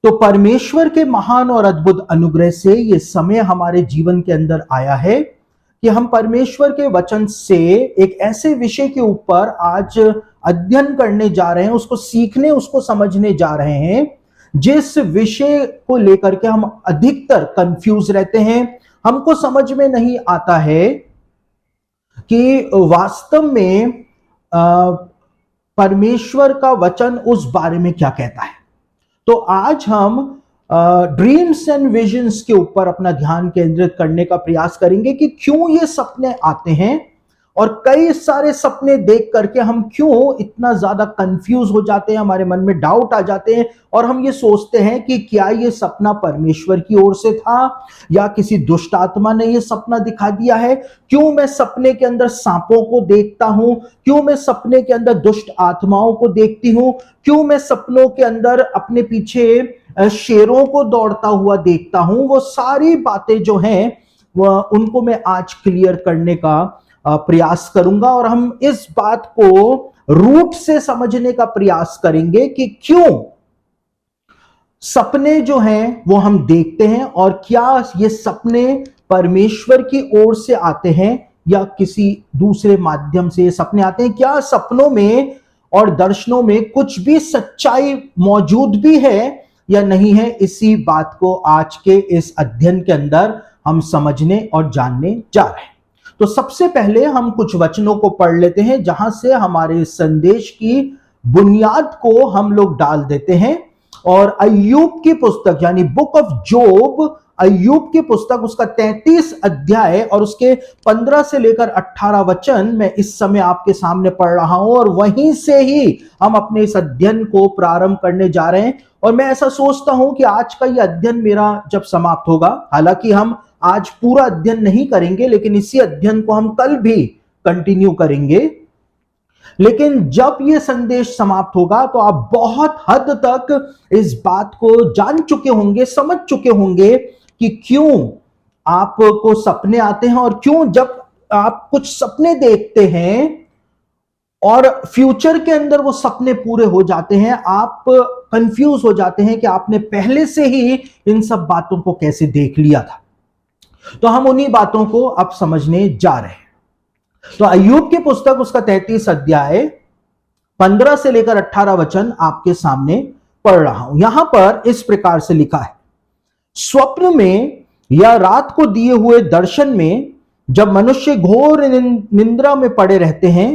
तो परमेश्वर के महान और अद्भुत अनुग्रह से ये समय हमारे जीवन के अंदर आया है कि हम परमेश्वर के वचन से एक ऐसे विषय के ऊपर आज अध्ययन करने जा रहे हैं, उसको सीखने, उसको समझने जा रहे हैं, जिस विषय को लेकर के हम अधिकतर कंफ्यूज रहते हैं। हमको समझ में नहीं आता है कि वास्तव में परमेश्वर का वचन उस बारे में क्या कहता है। तो आज हम ड्रीम्स एंड विजन्स के ऊपर अपना ध्यान केंद्रित करने का प्रयास करेंगे कि क्यों ये सपने आते हैं और कई सारे सपने देख करके हम क्यों इतना ज्यादा कंफ्यूज हो जाते हैं, हमारे मन में डाउट आ जाते हैं और हम ये सोचते हैं कि क्या ये सपना परमेश्वर की ओर से था या किसी दुष्ट आत्मा ने ये सपना दिखा दिया है। क्यों मैं सपने के अंदर सांपों को देखता हूं, क्यों मैं सपने के अंदर दुष्ट आत्माओं को देखती हूं, क्यों मैं सपनों के अंदर अपने पीछे शेरों को दौड़ता हुआ देखता हूं। वो सारी बातें जो हैं उनको मैं आज क्लियर करने का प्रयास करूंगा और हम इस बात को रूट से समझने का प्रयास करेंगे कि क्यों सपने जो हैं वो हम देखते हैं और क्या ये सपने परमेश्वर की ओर से आते हैं या किसी दूसरे माध्यम से ये सपने आते हैं। क्या सपनों में और दर्शनों में कुछ भी सच्चाई मौजूद भी है या नहीं है। इसी बात को आज के इस अध्ययन के अंदर हम समझने और जानने जा रहे हैं। तो सबसे पहले हम कुछ वचनों को पढ़ लेते हैं जहां से हमारे संदेश की बुनियाद को हम लोग डाल देते हैं। और अय्यूब की पुस्तक यानी बुक ऑफ जोब, अय्यूब की पुस्तक, उसका 33 अध्याय और उसके 15 से लेकर 18 वचन मैं इस समय आपके सामने पढ़ रहा हूं और वहीं से ही हम अपने इस अध्ययन को प्रारंभ करने जा रहे हैं। और मैं ऐसा सोचता हूं कि आज का यह अध्ययन मेरा जब समाप्त होगा, हालांकि हम आज पूरा अध्ययन नहीं करेंगे लेकिन इसी अध्ययन को हम कल भी कंटिन्यू करेंगे, लेकिन जब यह संदेश समाप्त होगा तो आप बहुत हद तक इस बात को जान चुके होंगे, समझ चुके होंगे कि क्यों आपको सपने आते हैं और क्यों जब आप कुछ सपने देखते हैं और फ्यूचर के अंदर वो सपने पूरे हो जाते हैं, आप कंफ्यूज हो जाते हैं कि आपने पहले से ही इन सब बातों को कैसे देख लिया था। तो हम उन्हीं बातों को अब समझने जा रहे हैं। तो अय्यूब की पुस्तक उसका 33 अध्याय 15 से लेकर 18 वचन आपके सामने पढ़ रहा हूं। यहां पर इस प्रकार से लिखा है, स्वप्न में या रात को दिए हुए दर्शन में जब मनुष्य घोर निंद्रा में पड़े रहते हैं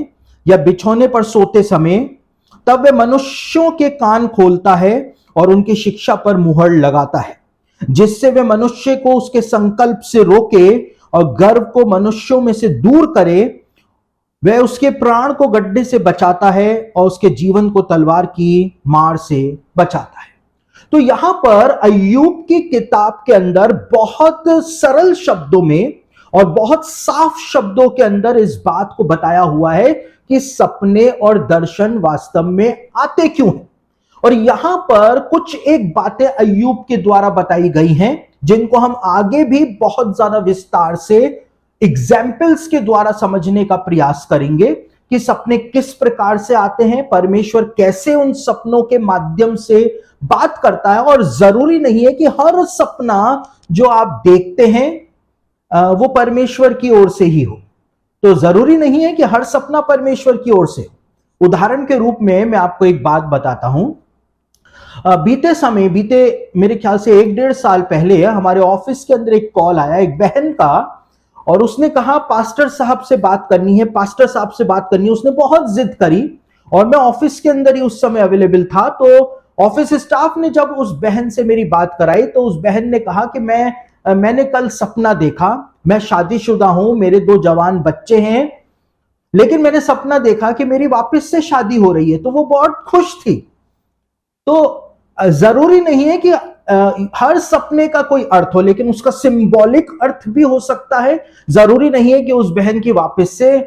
या बिछौने पर सोते समय, तब वे मनुष्यों के कान खोलता है और उनकी शिक्षा पर मुहर लगाता है, जिससे वे मनुष्य को उसके संकल्प से रोके और गर्व को मनुष्यों में से दूर करे। वह उसके प्राण को गड्ढे से बचाता है और उसके जीवन को तलवार की मार से बचाता है। तो यहां पर अय्यूब की किताब के अंदर बहुत सरल शब्दों में और बहुत साफ शब्दों के अंदर इस बात को बताया हुआ है कि सपने और दर्शन वास्तव में आते क्यों हैं। और यहां पर कुछ एक बातें अय्यूब के द्वारा बताई गई हैं जिनको हम आगे भी बहुत ज्यादा विस्तार से एग्जाम्पल्स के द्वारा समझने का प्रयास करेंगे कि सपने किस प्रकार से आते हैं, परमेश्वर कैसे उन सपनों के माध्यम से बात करता है। और जरूरी नहीं है कि हर सपना जो आप देखते हैं वो परमेश्वर की ओर से ही हो। तो जरूरी नहीं है कि हर सपना परमेश्वर की ओर से हो। उदाहरण के रूप में मैं आपको एक बात बताता हूं। बीते मेरे ख्याल से 1-1.5 साल पहले हमारे ऑफिस के अंदर एक कॉल आया एक बहन का, और उसने कहा पास्टर साहब से बात करनी है, पास्टर साहब से बात करनी है। उसने बहुत जिद करी और मैं ऑफिस के अंदर ही उस समय अवेलेबल था। तो ऑफिस स्टाफ ने जब उस बहन से मेरी बात कराई तो उस बहन ने कहा कि मैंने कल सपना देखा, मैं शादीशुदा हूं, मेरे 2 जवान बच्चे हैं, लेकिन मैंने सपना देखा कि मेरी वापस से शादी हो रही है। तो वो बहुत खुश थी। तो जरूरी नहीं है कि हर सपने का कोई अर्थ हो, लेकिन उसका सिंबॉलिक अर्थ भी हो सकता है। जरूरी नहीं है कि उस बहन की वापस से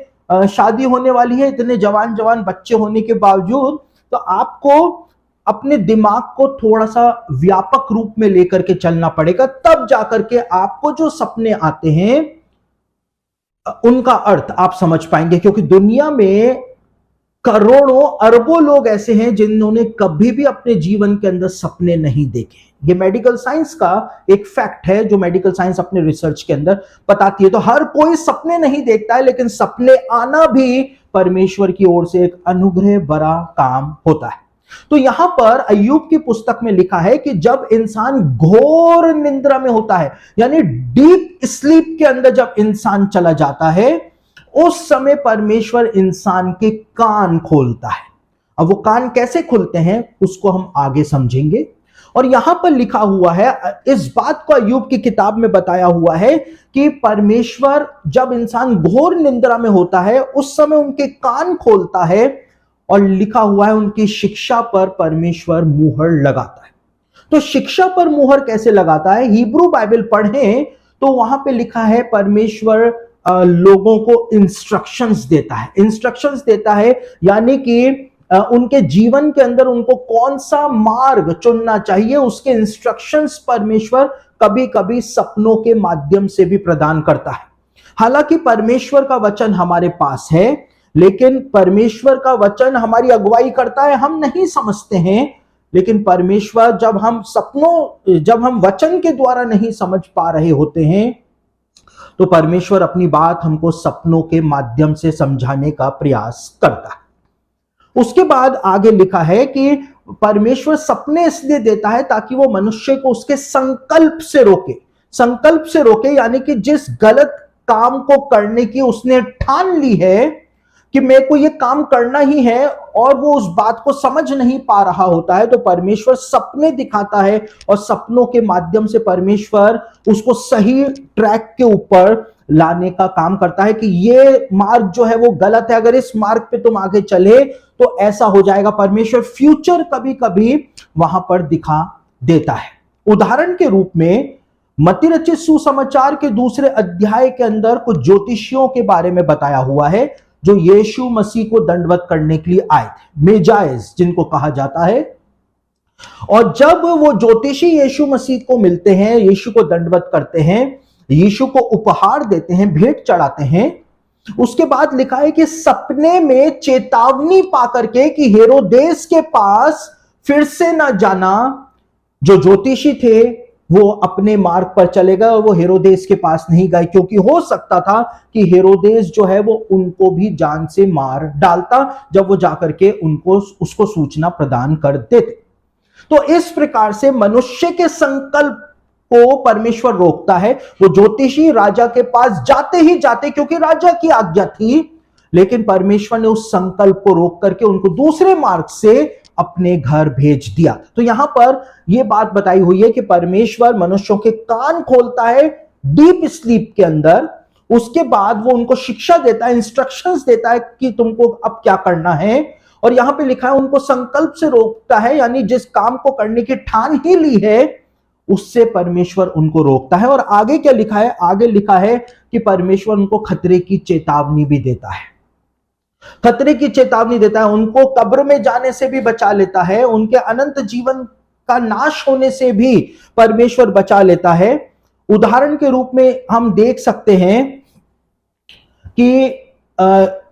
शादी होने वाली है, इतने जवान जवान बच्चे होने के बावजूद। तो आपको अपने दिमाग को थोड़ा सा व्यापक रूप में लेकर के चलना पड़ेगा, तब जाकर के आपको जो सपने आते हैं उनका अर्थ आप समझ पाएंगे। क्योंकि दुनिया में करोड़ों अरबों लोग ऐसे हैं जिन्होंने कभी भी अपने जीवन के अंदर सपने नहीं देखे। ये मेडिकल साइंस का एक फैक्ट है जो मेडिकल साइंस अपने रिसर्च के अंदर बताती है। तो हर कोई सपने नहीं देखता है, लेकिन सपने आना भी परमेश्वर की ओर से एक अनुग्रह भरा काम होता है। तो यहां पर अय्यूब की पुस्तक में लिखा है कि जब इंसान घोर निद्रा में होता है, यानी डीप स्लीप के अंदर जब इंसान चला जाता है, उस समय परमेश्वर इंसान के कान खोलता है। अब वो कान कैसे खुलते हैं उसको हम आगे समझेंगे। और यहां पर लिखा हुआ है, इस बात को अय्यूब की किताब में बताया हुआ है कि परमेश्वर जब इंसान घोर निद्रा में होता है उस समय उनके कान खोलता है, और लिखा हुआ है उनकी शिक्षा पर परमेश्वर मुहर लगाता है। तो शिक्षा पर मुहर कैसे लगाता है? हिब्रू बाइबल पढ़ें तो वहां पे लिखा है परमेश्वर लोगों को इंस्ट्रक्शंस देता है, यानी कि उनके जीवन के अंदर उनको कौन सा मार्ग चुनना चाहिए उसके इंस्ट्रक्शंस परमेश्वर कभी कभी सपनों के माध्यम से भी प्रदान करता है। हालांकि परमेश्वर का वचन हमारे पास है, लेकिन परमेश्वर का वचन हमारी अगुवाई करता है, हम नहीं समझते हैं। लेकिन परमेश्वर जब हम वचन के द्वारा नहीं समझ पा रहे होते हैं तो परमेश्वर अपनी बात हमको सपनों के माध्यम से समझाने का प्रयास करता है। उसके बाद आगे लिखा है कि परमेश्वर सपने इसलिए देता है ताकि वो मनुष्य को उसके संकल्प से रोके, यानी कि जिस गलत काम को करने की उसने ठान ली है कि मेरे को ये काम करना ही है, और वो उस बात को समझ नहीं पा रहा होता है, तो परमेश्वर सपने दिखाता है और सपनों के माध्यम से परमेश्वर उसको सही ट्रैक के ऊपर लाने का काम करता है कि ये मार्ग जो है वो गलत है, अगर इस मार्ग पे तुम आगे चले तो ऐसा हो जाएगा। परमेश्वर फ्यूचर कभी कभी वहां पर दिखा देता है। उदाहरण के रूप में मत्ती रचित सुसमाचार के 2 अध्याय के अंदर कुछ ज्योतिषियों के बारे में बताया हुआ है जो यीशु मसीह को दंडवत करने के लिए आए थे, मेजाइज जिनको कहा जाता है। और जब वो ज्योतिषी यीशु मसीह को मिलते हैं, यीशु को दंडवत करते हैं, यीशु को उपहार देते हैं, भेंट चढ़ाते हैं, उसके बाद लिखा है कि सपने में चेतावनी पाकर के कि हेरोदेस के पास फिर से ना जाना। जो ज्योतिषी थे वो अपने मार्ग पर चले गए और वो हेरोदेस के पास नहीं गए, क्योंकि हो सकता था कि हेरोदेस जो है वो उनको भी जान से मार डालता जब वो जाकर के उसको सूचना प्रदान कर देते। तो इस प्रकार से मनुष्य के संकल्प को परमेश्वर रोकता है। वो ज्योतिषी राजा के पास जाते ही जाते, क्योंकि राजा की आज्ञा थी, लेकिन परमेश्वर ने उस संकल्प को रोक करके उनको दूसरे मार्ग से अपने घर भेज दिया। तो यहां पर यह बात बताई हुई है कि परमेश्वर मनुष्यों के कान खोलता है डीप स्लीप के अंदर, उसके बाद वो उनको शिक्षा देता है, इंस्ट्रक्शंस देता है कि तुमको अब क्या करना है। और यहां पे लिखा है उनको संकल्प से रोकता है, यानी जिस काम को करने की ठान ही ली है उससे परमेश्वर उनको रोकता है। और आगे क्या लिखा है? आगे लिखा है कि परमेश्वर उनको खतरे की चेतावनी भी देता है, उनको कब्र में जाने से भी बचा लेता है, उनके अनंत जीवन का नाश होने से भी परमेश्वर बचा लेता है। उदाहरण के रूप में हम देख सकते हैं कि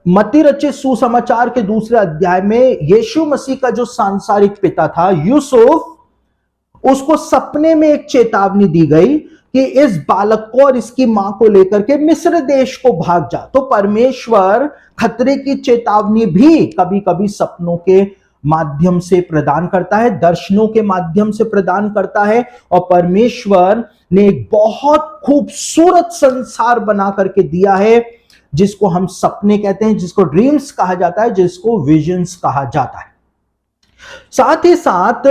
मत्ती रचित सुसमाचार के 2 अध्याय में यीशु मसीह का जो सांसारिक पिता था यूसुफ, उसको सपने में एक चेतावनी दी गई कि इस बालक को और इसकी मां को लेकर के मिस्र देश को भाग जा। तो परमेश्वर खतरे की चेतावनी भी कभी कभी सपनों के माध्यम से प्रदान करता है, दर्शनों के माध्यम से प्रदान करता है। और परमेश्वर ने एक बहुत खूबसूरत संसार बना करके दिया है जिसको हम सपने कहते हैं, जिसको ड्रीम्स कहा जाता है, जिसको विजन्स कहा जाता है। साथ ही साथ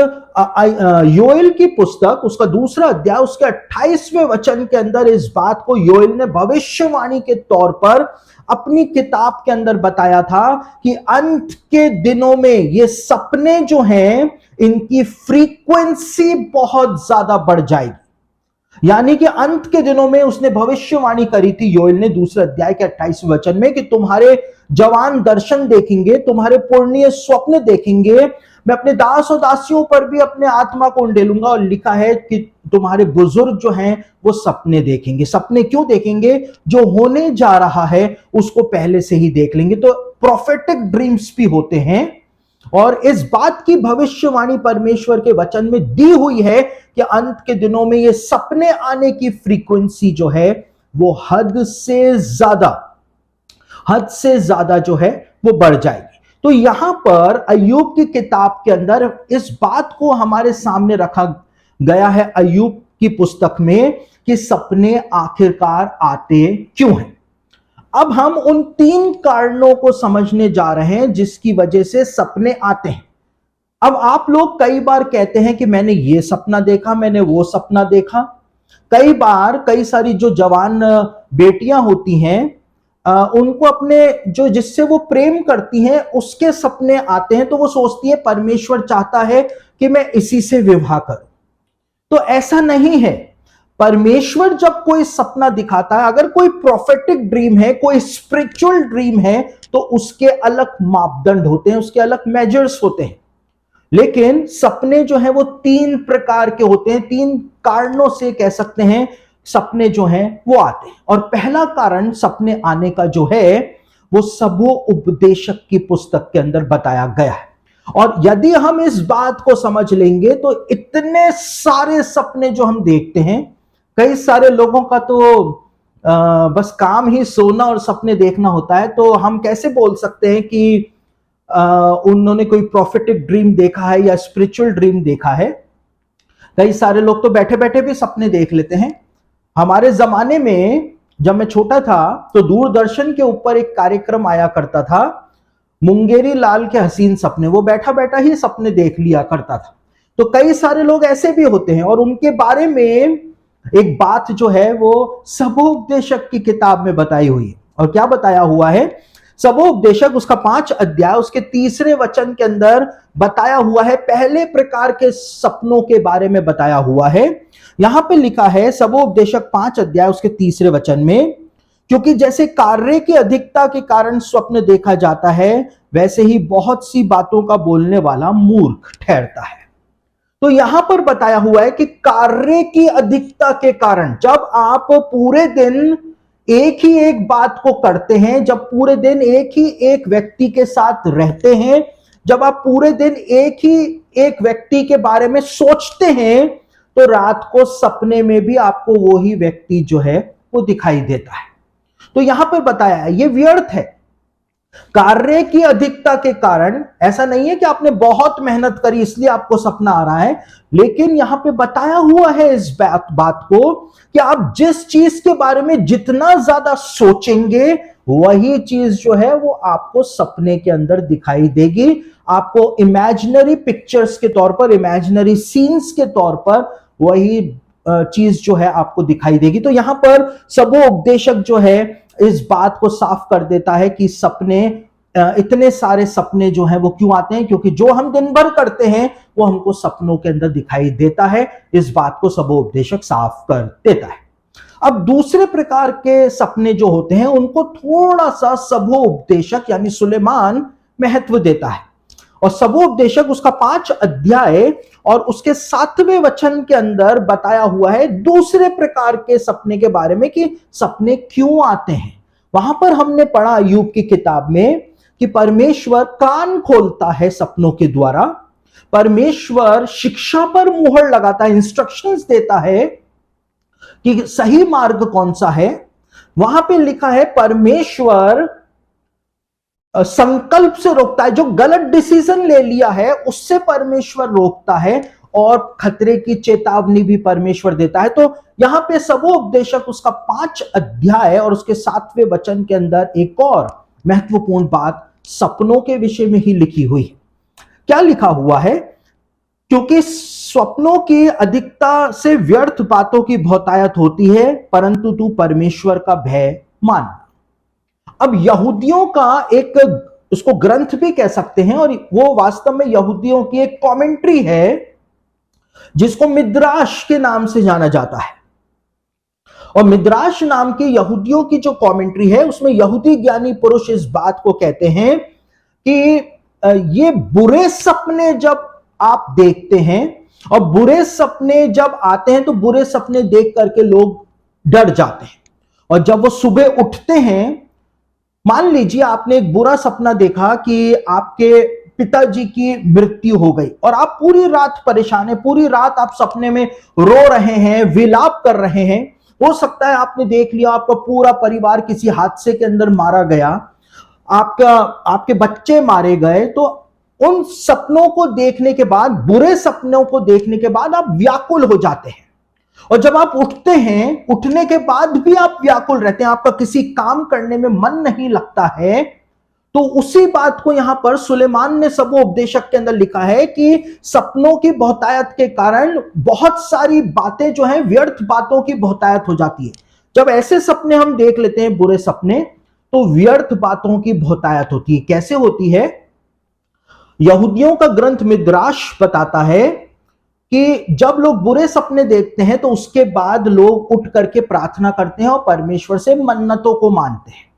योएल की पुस्तक उसका 2 अध्याय उसके 28वें वचन के अंदर इस बात को योएल ने भविष्यवाणी के तौर पर अपनी किताब के अंदर बताया था कि अंत के दिनों में ये सपने जो हैं इनकी फ्रीक्वेंसी बहुत ज्यादा बढ़ जाएगी। यानी कि अंत के दिनों में उसने भविष्यवाणी करी थी योएल ने 2 अध्याय के 28वें वचन में कि तुम्हारे जवान दर्शन देखेंगे, तुम्हारे पुण्य स्वप्न देखेंगे, मैं अपने दास और दासियों पर भी अपने आत्मा को उंडेलूंगा। और लिखा है कि तुम्हारे बुजुर्ग जो हैं वो सपने देखेंगे। सपने क्यों देखेंगे? जो होने जा रहा है उसको पहले से ही देख लेंगे। तो प्रोफेटिक ड्रीम्स भी होते हैं, और इस बात की भविष्यवाणी परमेश्वर के वचन में दी हुई है कि अंत के दिनों में ये सपने आने की फ्रीक्वेंसी जो है वो हद से ज्यादा जो है वो बढ़ जाएगी। तो यहां पर अय्यूब की किताब के अंदर इस बात को हमारे सामने रखा गया है अय्यूब की पुस्तक में कि सपने आखिरकार आते क्यों हैं। अब हम उन 3 कारणों को समझने जा रहे हैं जिसकी वजह से सपने आते हैं। अब आप लोग कई बार कहते हैं कि मैंने ये सपना देखा, मैंने वो सपना देखा। कई बार कई सारी जो जवान बेटियां होती हैं उनको अपने जो जिससे वो प्रेम करती हैं उसके सपने आते हैं, तो वो सोचती है परमेश्वर चाहता है कि मैं इसी से विवाह करूं। तो ऐसा नहीं है। परमेश्वर जब कोई सपना दिखाता है, अगर कोई प्रोफेटिक ड्रीम है, कोई स्पिरिचुअल ड्रीम है, तो उसके अलग मापदंड होते हैं, उसके अलग मेजर्स होते हैं। लेकिन सपने जो हैं वो 3 प्रकार के होते हैं, 3 कारणों से कह सकते हैं सपने जो हैं वो आते हैं। और पहला कारण सपने आने का जो है वो सबो उपदेशक की पुस्तक के अंदर बताया गया है। और यदि हम इस बात को समझ लेंगे तो इतने सारे सपने जो हम देखते हैं, कई सारे लोगों का तो बस काम ही सोना और सपने देखना होता है, तो हम कैसे बोल सकते हैं कि उन्होंने कोई प्रोफेटिक ड्रीम देखा है या स्पिरिचुअल ड्रीम देखा है। कई सारे लोग तो बैठे बैठे भी सपने देख लेते हैं। हमारे जमाने में जब मैं छोटा था तो दूरदर्शन के ऊपर एक कार्यक्रम आया करता था, मुंगेरी लाल के हसीन सपने। वो बैठा बैठा ही सपने देख लिया करता था। तो कई सारे लोग ऐसे भी होते हैं, और उनके बारे में एक बात जो है वो सबोपदेशक की किताब में बताई हुई है। और क्या बताया हुआ है? सबोपदेशक उसका 5 अध्याय उसके 3 वचन के अंदर बताया हुआ है, पहले प्रकार के सपनों के बारे में बताया हुआ है। यहां पे लिखा है सबोपदेशक 5 अध्याय उसके 3 वचन में, क्योंकि जैसे कार्य की अधिकता के कारण स्वप्न देखा जाता है, वैसे ही बहुत सी बातों का बोलने वाला मूर्ख ठहरता है। तो यहां पर बताया हुआ है कि कार्य की अधिकता के कारण, जब आप पूरे दिन एक ही एक बात को करते हैं, जब पूरे दिन एक ही एक व्यक्ति के साथ रहते हैं, जब आप पूरे दिन एक ही एक व्यक्ति के बारे में सोचते हैं, तो रात को सपने में भी आपको वो ही व्यक्ति जो है वो दिखाई देता है। तो यहां पर बताया है ये व्यर्थ है। कार्य की अधिकता के कारण, ऐसा नहीं है कि आपने बहुत मेहनत करी इसलिए आपको सपना आ रहा है, लेकिन यहां पे बताया हुआ है इस बात को कि आप जिस चीज के बारे में जितना ज्यादा सोचेंगे वही चीज जो है वो आपको सपने के अंदर दिखाई देगी। आपको इमेजिनरी पिक्चर्स के तौर पर, इमेजिनरी सीन्स के तौर पर वही चीज जो है आपको दिखाई देगी। तो यहां पर सबोपदेशक जो है इस बात को साफ कर देता है कि सपने, इतने सारे सपने जो हैं वो क्यों आते हैं, क्योंकि जो हम दिन भर करते हैं वो हमको सपनों के अंदर दिखाई देता है। इस बात को सबोपदेशक साफ कर देता है। अब दूसरे प्रकार के सपने जो होते हैं उनको थोड़ा सा सबोपदेशक यानी सुलेमान महत्व देता है। और सबोपदेशक उसका 5 अध्याय और उसके 7वें वचन के अंदर बताया हुआ है दूसरे प्रकार के सपने के बारे में कि सपने क्यों आते हैं। वहां पर हमने पढ़ा अय्यूब की किताब में कि परमेश्वर कान खोलता है सपनों के द्वारा, परमेश्वर शिक्षा पर मुहर लगाता है, इंस्ट्रक्शंस देता है कि सही मार्ग कौन सा है। वहां पे लिखा है परमेश्वर संकल्प से रोकता है, जो गलत डिसीजन ले लिया है उससे परमेश्वर रोकता है, और खतरे की चेतावनी भी परमेश्वर देता है। तो यहां पे सबोपदेशक उसका 5 अध्याय और उसके 7वें वचन के अंदर एक और महत्वपूर्ण बात सपनों के विषय में ही लिखी हुई है। क्या लिखा हुआ है? क्योंकि स्वप्नों की अधिकता से व्यर्थ बातों की बहुतायत होती है, परंतु तू परमेश्वर का भय मान। अब यहूदियों का एक, उसको ग्रंथ भी कह सकते हैं, और वो वास्तव में यहूदियों की एक कमेंट्री है जिसको मिद्राश के नाम से जाना जाता है। और मिद्राश नाम के यहूदियों की जो कमेंट्री है उसमें यहूदी ज्ञानी पुरुष इस बात को कहते हैं कि ये बुरे सपने जब आप देखते हैं और बुरे सपने जब आते हैं तो बुरे सपने देख करके लोग डर जाते हैं, और जब वो सुबह उठते हैं, मान लीजिए आपने एक बुरा सपना देखा कि आपके पिताजी की मृत्यु हो गई और आप पूरी रात परेशान हैं, पूरी रात आप सपने में रो रहे हैं, विलाप कर रहे हैं। हो सकता है आपने देख लिया आपका पूरा परिवार किसी हादसे के अंदर मारा गया, आपके बच्चे मारे गए, तो उन सपनों को देखने के बाद, बुरे सपनों को देखने के बाद आप व्याकुल हो जाते हैं, और जब आप उठते हैं, उठने के बाद भी आप व्याकुल रहते हैं, आपका किसी काम करने में मन नहीं लगता है। तो उसी बात को यहां पर सुलेमान ने सबोपदेशक के अंदर लिखा है कि सपनों की बहुतायत के कारण बहुत सारी बातें जो हैं व्यर्थ बातों की बहुतायत हो जाती है। जब ऐसे सपने हम देख लेते हैं, बुरे सपने, तो व्यर्थ बातों की बहुतायत होती है। कैसे होती है? यहूदियों का ग्रंथ मिद्राश बताता है कि जब लोग बुरे सपने देखते हैं तो उसके बाद लोग उठ करके प्रार्थना करते हैं और परमेश्वर से मन्नतों को मानते हैं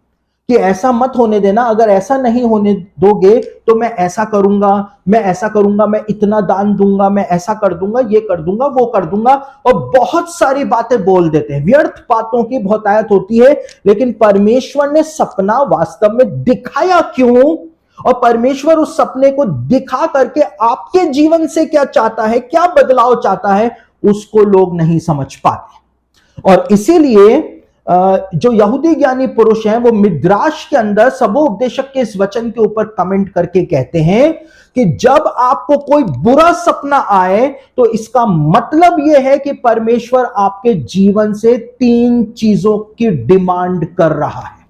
कि ऐसा मत होने देना, अगर ऐसा नहीं होने दोगे तो मैं ऐसा करूंगा, मैं ऐसा करूंगा, मैं इतना दान दूंगा, मैं ऐसा कर दूंगा, ये कर दूंगा, वो कर दूंगा, और बहुत सारी बातें बोल देते हैं। व्यर्थ बातों की बहुतायत होती है। लेकिन परमेश्वर ने सपना वास्तव में दिखाया क्यों, और परमेश्वर उस सपने को दिखा करके आपके जीवन से क्या चाहता है, क्या बदलाव चाहता है, उसको लोग नहीं समझ पाते। और इसीलिए जो यहूदी ज्ञानी पुरुष हैं वो मिद्राश के अंदर सबोपदेशक के इस वचन के ऊपर कमेंट करके कहते हैं कि जब आपको कोई बुरा सपना आए तो इसका मतलब यह है कि परमेश्वर आपके जीवन से 3 चीजों की डिमांड कर रहा है।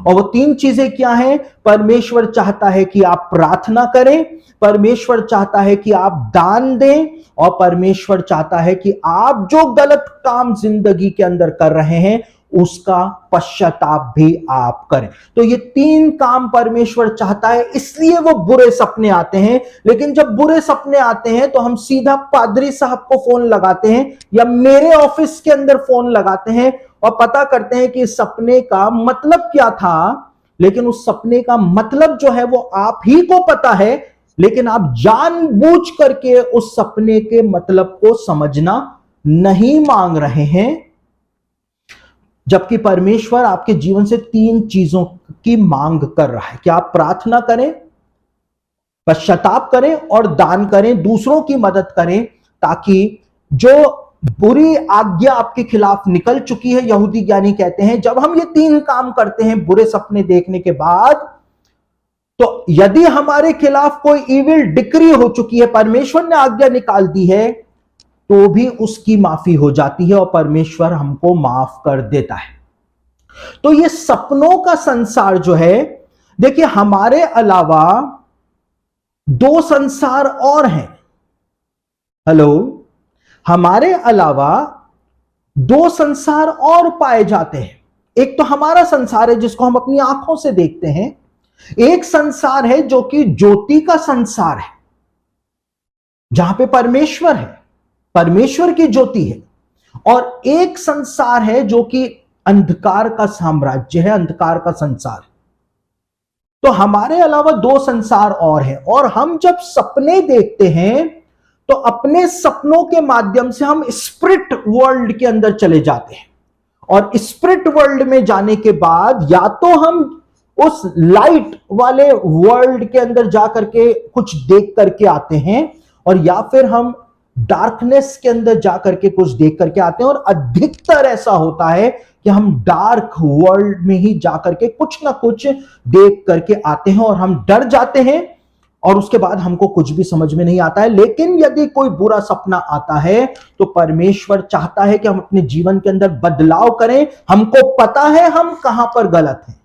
और वो 3 चीजें क्या हैं? परमेश्वर चाहता है कि आप प्रार्थना करें, परमेश्वर चाहता है कि आप दान दें, और परमेश्वर चाहता है कि आप जो गलत काम जिंदगी के अंदर कर रहे हैं उसका पश्चाताप भी आप करें। तो ये 3 काम परमेश्वर चाहता है, इसलिए वो बुरे सपने आते हैं। लेकिन जब बुरे सपने आते हैं तो हम सीधा पादरी साहब को फोन लगाते हैं या मेरे ऑफिस के अंदर फोन लगाते हैं और पता करते हैं कि सपने का मतलब क्या था। लेकिन उस सपने का मतलब जो है वो आप ही को पता है, लेकिन आप जानबूझ करके उस सपने के मतलब को समझना नहीं मांग रहे हैं, जबकि परमेश्वर आपके जीवन से 3 चीजों की मांग कर रहा है कि आप प्रार्थना करें, पश्चाताप करें और दान करें, दूसरों की मदद करें, ताकि जो बुरी आज्ञा आपके खिलाफ निकल चुकी है, यहूदी ज्ञानी कहते हैं जब हम ये 3 काम करते हैं बुरे सपने देखने के बाद, तो यदि हमारे खिलाफ कोई इविल डिक्री हो चुकी है, परमेश्वर ने आज्ञा निकाल दी है, तो भी उसकी माफी हो जाती है और परमेश्वर हमको माफ कर देता है। तो ये सपनों का संसार जो है, देखिए हमारे अलावा 2 संसार और हैं। हेलो, हमारे अलावा 2 संसार और पाए जाते हैं। एक तो हमारा संसार है जिसको हम अपनी आंखों से देखते हैं, एक संसार है जो कि ज्योति का संसार है, जहां पे परमेश्वर है, परमेश्वर की ज्योति है, और एक संसार है जो कि अंधकार का साम्राज्य है, अंधकार का संसार है। तो हमारे अलावा 2 संसार और हैं, और हम जब सपने देखते हैं तो अपने सपनों के माध्यम से हम स्पिरिट वर्ल्ड के अंदर चले जाते हैं, और स्पिरिट वर्ल्ड में जाने के बाद या तो हम उस लाइट वाले वर्ल्ड के अंदर जाकर के कुछ देख करके आते हैं, और या फिर हम डार्कनेस के अंदर जाकर के कुछ देख करके आते हैं। और अधिकतर ऐसा होता है कि हम डार्क वर्ल्ड में ही जाकर के कुछ ना कुछ देख करके आते हैं और हम डर जाते हैं, और उसके बाद हमको कुछ भी समझ में नहीं आता है। लेकिन यदि कोई बुरा सपना आता है तो परमेश्वर चाहता है कि हम अपने जीवन के अंदर बदलाव करें। हमको पता है हम कहां पर गलत हैं,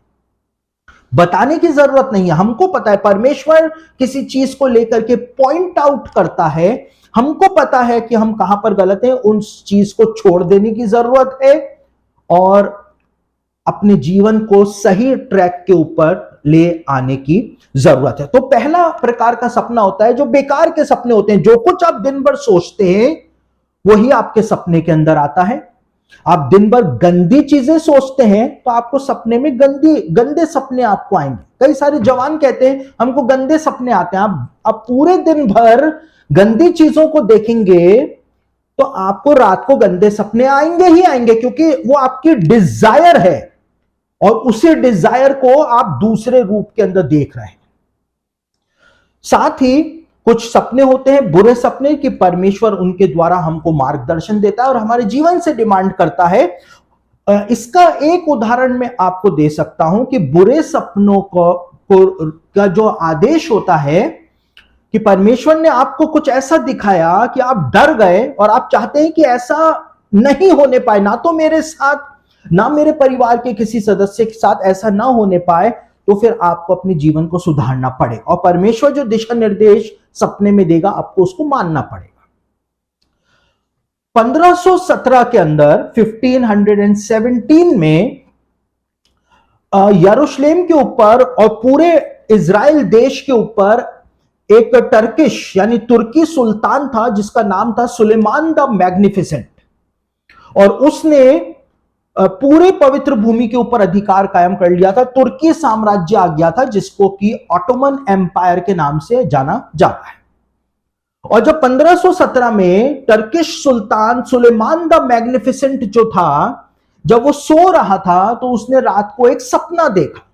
बताने की जरूरत नहीं है, हमको पता है। परमेश्वर किसी चीज को लेकर के पॉइंट आउट करता है, हमको पता है कि हम कहां पर गलत हैं, उस चीज को छोड़ देने की जरूरत है और अपने जीवन को सही ट्रैक के ऊपर ले आने की जरूरत है। तो पहला प्रकार का सपना होता है जो बेकार के सपने होते हैं, जो कुछ आप दिन भर सोचते हैं वही आपके सपने के अंदर आता है। आप दिन भर गंदी चीजें सोचते हैं तो आपको सपने में गंदे सपने आपको आएंगे। कई सारे जवान कहते हैं हमको गंदे सपने आते हैं। आप पूरे दिन भर गंदी चीजों को देखेंगे तो आपको रात को गंदे सपने आएंगे ही आएंगे, क्योंकि वो आपकी डिजायर है और उसी डिजायर को आप दूसरे रूप के अंदर देख रहे हैं। साथ ही कुछ सपने होते हैं बुरे सपने कि परमेश्वर उनके द्वारा हमको मार्गदर्शन देता है और हमारे जीवन से डिमांड करता है। इसका एक उदाहरण मैं आपको दे सकता हूं कि बुरे सपनों का जो आदेश होता है कि परमेश्वर ने आपको कुछ ऐसा दिखाया कि आप डर गए और आप चाहते हैं कि ऐसा नहीं होने पाए, ना तो मेरे साथ ना मेरे परिवार के किसी सदस्य के साथ ऐसा ना होने पाए, तो फिर आपको अपने जीवन को सुधारना पड़े और परमेश्वर जो दिशा निर्देश सपने में देगा आपको उसको मानना पड़ेगा। 1517 के अंदर 1517 में यरूशलेम के ऊपर और पूरे इजराइल देश के ऊपर एक टर्किश यानी तुर्की सुल्तान था जिसका नाम था सुलेमान द मैग्निफिसेंट, और उसने पूरे पवित्र भूमि के ऊपर अधिकार कायम कर लिया था। तुर्की साम्राज्य आ गया था जिसको कि ऑटोमन एम्पायर के नाम से जाना जाता है। और जब 1517 में Turkish sultan Suleiman the Magnificent जो था, जब वो सो रहा था तो उसने रात को एक सपना देखा।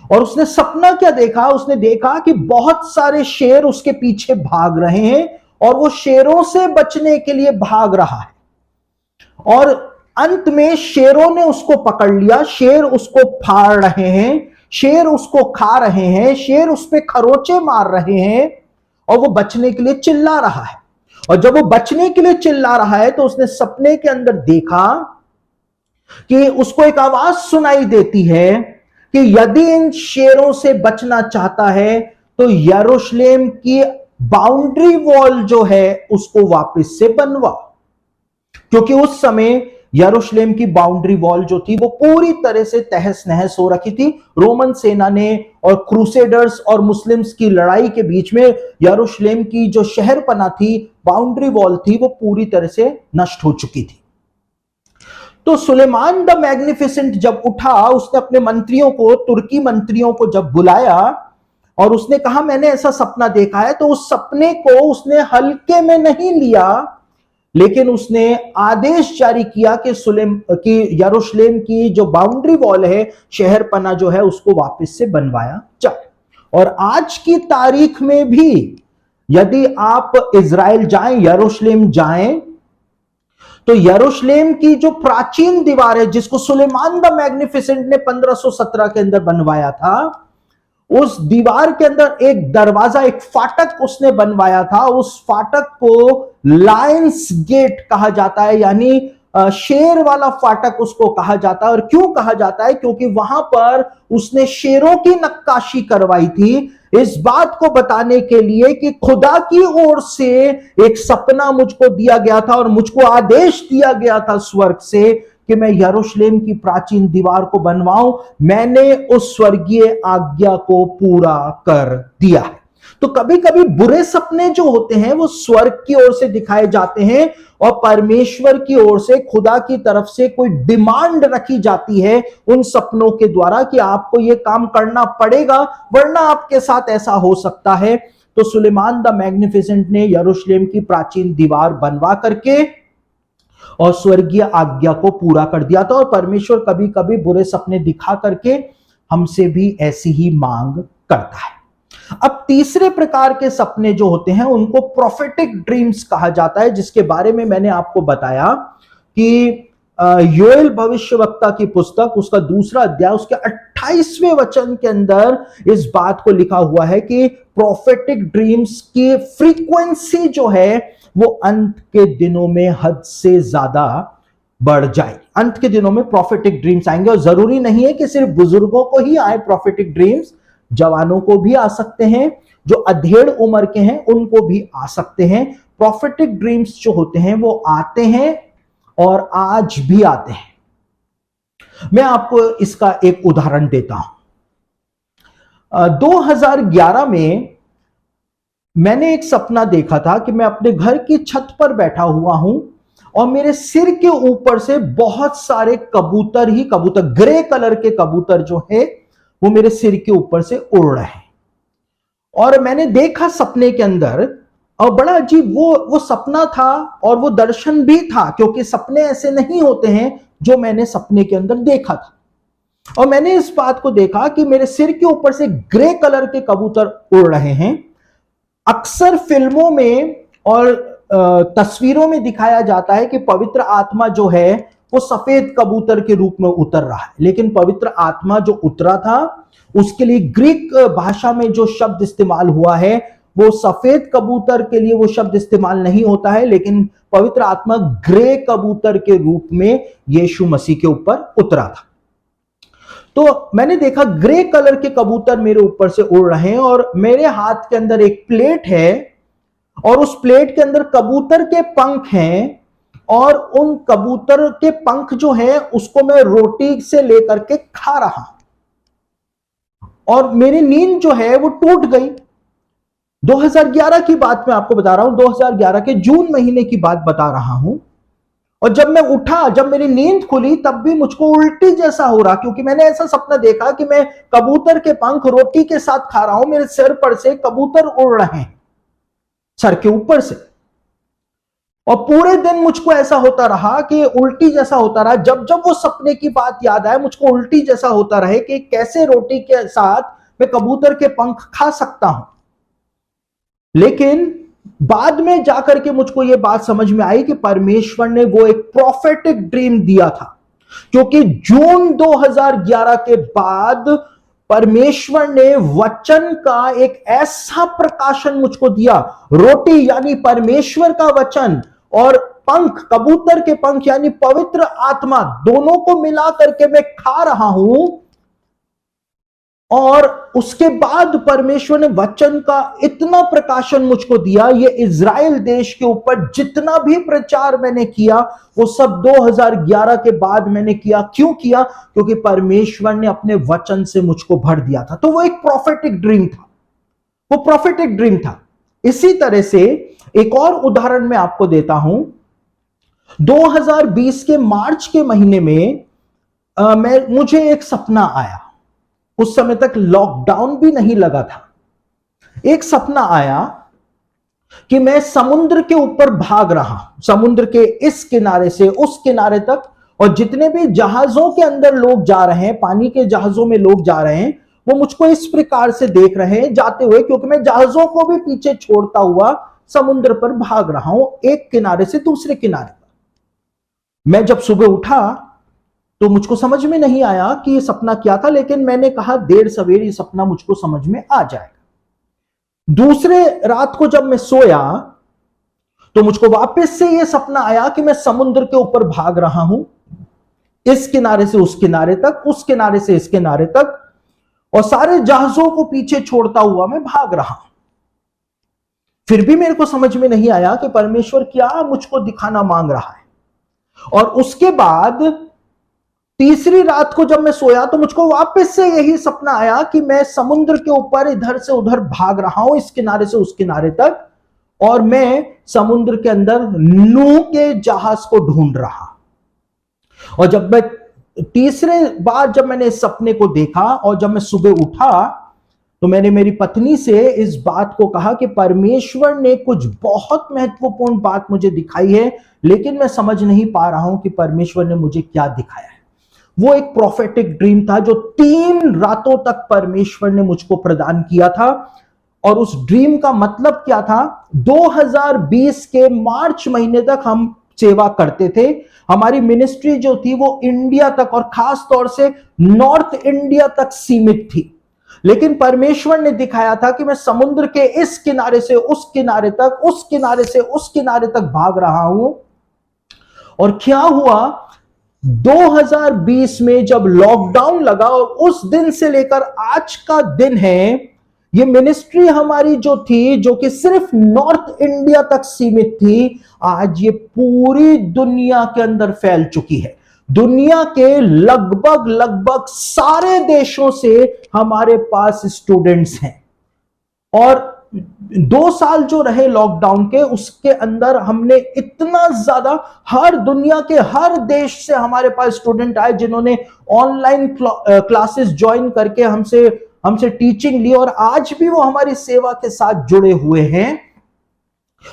और उसने सपना क्या देखा? उसने देखा कि बहुत सारे शेर उसके पीछे भाग रहे हैं और वो शेरों से बचने के लिए भाग रहा है, और अंत में शेरों ने उसको पकड़ लिया। शेर उसको फाड़ रहे हैं, शेर उसको खा रहे हैं, शेर उस पे खरोचे मार रहे हैं और वो बचने के लिए चिल्ला रहा है। और जब वो बचने के लिए चिल्ला रहा है तो उसने सपने के अंदर देखा कि उसको एक आवाज सुनाई देती है कि यदि इन शेरों से बचना चाहता है तो यरूशलेम की बाउंड्री वॉल जो है उसको वापस से बनवा। क्योंकि उस समय यरूशलेम की बाउंड्री वॉल जो थी वो पूरी तरह से तहस नहस हो रखी थी। रोमन सेना ने और क्रूसेडर्स और मुस्लिम्स की लड़ाई के बीच में यरूशलेम की जो शहरपना थी, बाउंड्री वॉल थी, वो पूरी तरह से नष्ट हो चुकी थी। तो सुलेमान द मैग्निफिसेंट जब उठा, उसने अपने मंत्रियों को, तुर्की मंत्रियों को जब बुलाया और उसने कहा मैंने ऐसा सपना देखा है, तो उस सपने को उसने हल्के में नहीं लिया, लेकिन उसने आदेश जारी किया कि यरूशलेम की जो बाउंड्री वॉल है, शहरपना जो है, उसको वापस से बनवाया जाए। और आज की तारीख में भी यदि आप इजराइल जाएं, यरूशलेम जाएं, तो यरूशलेम की जो प्राचीन दीवार है जिसको सुलेमान द मैग्निफिसेंट ने 1517 के अंदर बनवाया था, उस दीवार के अंदर एक दरवाजा, एक फाटक उसने बनवाया था। उस फाटक को लायंस गेट कहा जाता है, यानी शेर वाला फाटक उसको कहा जाता है। और क्यों कहा जाता है? क्योंकि वहां पर उसने शेरों की नक्काशी करवाई थी, इस बात को बताने के लिए कि खुदा की ओर से एक सपना मुझको दिया गया था और मुझको आदेश दिया गया था स्वर्ग से कि मैं यरूशलेम की प्राचीन दीवार को बनवाऊं। मैंने उस स्वर्गीय आज्ञा को पूरा कर दिया है। तो कभी कभी बुरे सपने जो होते हैं वो स्वर्ग की ओर से दिखाए जाते हैं और परमेश्वर की ओर से, खुदा की तरफ से कोई डिमांड रखी जाती है उन सपनों के द्वारा कि आपको यह काम करना पड़ेगा वरना आपके साथ ऐसा हो सकता है। तो सुलेमान द मैग्निफिसेंट ने यरूशलेम की प्राचीन दीवार बनवा करके और स्वर्गीय आज्ञा को पूरा कर दिया था। और परमेश्वर कभी कभी बुरे सपने दिखा करके हमसे भी ऐसी ही मांग करता है। अब तीसरे प्रकार के सपने जो होते हैं उनको प्रोफेटिक ड्रीम्स कहा जाता है, जिसके बारे में मैंने आपको बताया कि योएल भविष्यवक्ता की पुस्तक, उसका दूसरा अध्याय, उसके 28वें वचन के अंदर इस बात को लिखा हुआ है कि प्रोफेटिक ड्रीम्स की फ्रीक्वेंसी जो है वो अंत के दिनों में हद से ज्यादा बढ़ जाए। अंत के दिनों में प्रोफेटिक ड्रीम्स आएंगे, और जरूरी नहीं है कि सिर्फ बुजुर्गों को ही आए प्रोफेटिक ड्रीम्स, जवानों को भी आ सकते हैं, जो अधेड़ उम्र के हैं उनको भी आ सकते हैं। प्रोफेटिक ड्रीम्स जो होते हैं वो आते हैं और आज भी आते हैं। मैं आपको इसका एक उदाहरण देता हूं। 2011 में मैंने एक सपना देखा था कि मैं अपने घर की छत पर बैठा हुआ हूं और मेरे सिर के ऊपर से बहुत सारे कबूतर ही कबूतर, ग्रे कलर के कबूतर जो है वो मेरे सिर के ऊपर से उड़ रहे हैं। और मैंने देखा सपने के अंदर, और बड़ा अजीब वो सपना था और वो दर्शन भी था, क्योंकि सपने ऐसे नहीं होते हैं जो मैंने सपने के अंदर देखा था। और मैंने इस बात को देखा कि मेरे सिर के ऊपर से ग्रे कलर के कबूतर उड़ रहे हैं। अक्सर फिल्मों में और तस्वीरों में दिखाया जाता है कि पवित्र आत्मा जो है वो सफेद कबूतर के रूप में उतर रहा है, लेकिन पवित्र आत्मा जो उतरा था उसके लिए ग्रीक भाषा में जो शब्द इस्तेमाल हुआ है वो सफेद कबूतर के लिए वो शब्द इस्तेमाल नहीं होता है, लेकिन पवित्र आत्मा ग्रे कबूतर के रूप में यीशु मसीह के ऊपर उतरा था। तो मैंने देखा ग्रे कलर के कबूतर मेरे ऊपर से उड़ रहे हैं, और मेरे हाथ के अंदर एक प्लेट है और उस प्लेट के अंदर कबूतर के पंख हैं, और उन कबूतर के पंख जो है उसको मैं रोटी से लेकर के खा रहा हूं। और मेरी नींद जो है वो टूट गई। 2011 की बात मैं आपको बता रहा हूं, 2011 के जून महीने की बात बता रहा हूं। और जब मैं उठा, जब मेरी नींद खुली, तब भी मुझको उल्टी जैसा हो रहा, क्योंकि मैंने ऐसा सपना देखा कि मैं कबूतर के पंख रोटी के साथ खा रहा हूं, मेरे सिर पर से कबूतर उड़ रहे हैं सर के ऊपर से। और पूरे दिन मुझको ऐसा होता रहा कि उल्टी जैसा होता रहा। जब जब वो सपने की बात याद आए मुझको उल्टी जैसा होता रहे कि कैसे रोटी के साथ मैं कबूतर के पंख खा सकता हूं। लेकिन बाद में जाकर के मुझको ये बात समझ में आई कि परमेश्वर ने वो एक प्रोफेटिक ड्रीम दिया था, क्योंकि जून 2011 के बाद परमेश्वर ने वचन का एक ऐसा प्रकाशन मुझको दिया। रोटी यानी परमेश्वर का वचन और पंख, कबूतर के पंख यानी पवित्र आत्मा, दोनों को मिला करके मैं खा रहा हूं। और उसके बाद परमेश्वर ने वचन का इतना प्रकाशन मुझको दिया, ये इज़राइल देश के ऊपर जितना भी प्रचार मैंने किया वो सब 2011 के बाद मैंने किया। क्यों किया? क्योंकि परमेश्वर ने अपने वचन से मुझको भर दिया था। तो वो एक प्रोफेटिक ड्रीम था, वो प्रोफेटिक ड्रीम था। इसी तरह से एक और उदाहरण मैं आपको देता हूं। 2020 के मार्च के महीने में मुझे एक सपना आया। उस समय तक लॉकडाउन भी नहीं लगा था। एक सपना आया कि मैं समुद्र के ऊपर भाग रहा हूं, समुद्र के इस किनारे से उस किनारे तक, और जितने भी जहाजों के अंदर लोग जा रहे हैं, पानी के जहाजों में लोग जा रहे हैं, वो मुझको इस प्रकार से देख रहे हैं जाते हुए, क्योंकि मैं जहाजों को भी पीछे छोड़ता हुआ समुद्र पर भाग रहा हूं, एक किनारे से दूसरे किनारे पर। मैं जब सुबह उठा तो मुझको समझ में नहीं आया कि ये सपना क्या था, लेकिन मैंने कहा देर सवेर ये सपना मुझको समझ में आ जाएगा। दूसरे रात को जब मैं सोया तो मुझको वापस से ये सपना आया कि मैं समुद्र के ऊपर भाग रहा हूं, इस किनारे से उस किनारे तक, उस किनारे से इस किनारे तक, और सारे जहाजों को पीछे छोड़ता हुआ मैं भाग रहा हूं। फिर भी मेरे को समझ में नहीं आया कि परमेश्वर क्या मुझको दिखाना मांग रहा है। और उसके बाद तीसरी रात को जब मैं सोया तो मुझको वापस से यही सपना आया कि मैं समुद्र के ऊपर इधर से उधर भाग रहा हूं, इस किनारे से उस किनारे तक, और मैं समुद्र के अंदर नूह के जहाज को ढूंढ रहा। और जब मैं तीसरे बार जब मैंने इस सपने को देखा और जब मैं सुबह उठा तो मैंने मेरी पत्नी से इस बात को कहा कि परमेश्वर ने कुछ बहुत महत्वपूर्ण बात मुझे दिखाई है, लेकिन मैं समझ नहीं पा रहा हूं कि परमेश्वर ने मुझे क्या दिखाया है। वो एक प्रोफेटिक ड्रीम था जो 3 रातों तक परमेश्वर ने मुझको प्रदान किया था। और उस ड्रीम का मतलब क्या था? 2020 के मार्च महीने तक हम सेवा करते थे। हमारी मिनिस्ट्री जो थी वो इंडिया तक और खास तौर से नॉर्थ इंडिया तक सीमित थी, लेकिन परमेश्वर ने दिखाया था कि मैं समुद्र के इस किनारे से उस किनारे तक, उस किनारे से उस किनारे तक भाग रहा हूं। और क्या हुआ, 2020 में जब लॉकडाउन लगा और उस दिन से लेकर आज का दिन है, ये मिनिस्ट्री हमारी जो थी, जो कि सिर्फ नॉर्थ इंडिया तक सीमित थी, आज ये पूरी दुनिया के अंदर फैल चुकी है। दुनिया के लगभग सारे देशों से हमारे पास स्टूडेंट्स हैं। और 2 साल जो रहे लॉकडाउन के, उसके अंदर हमने इतना ज्यादा, हर दुनिया के हर देश से हमारे पास स्टूडेंट आए जिन्होंने ऑनलाइन क्लासेस ज्वाइन करके हमसे हमसे टीचिंग ली, और आज भी वो हमारी सेवा के साथ जुड़े हुए हैं।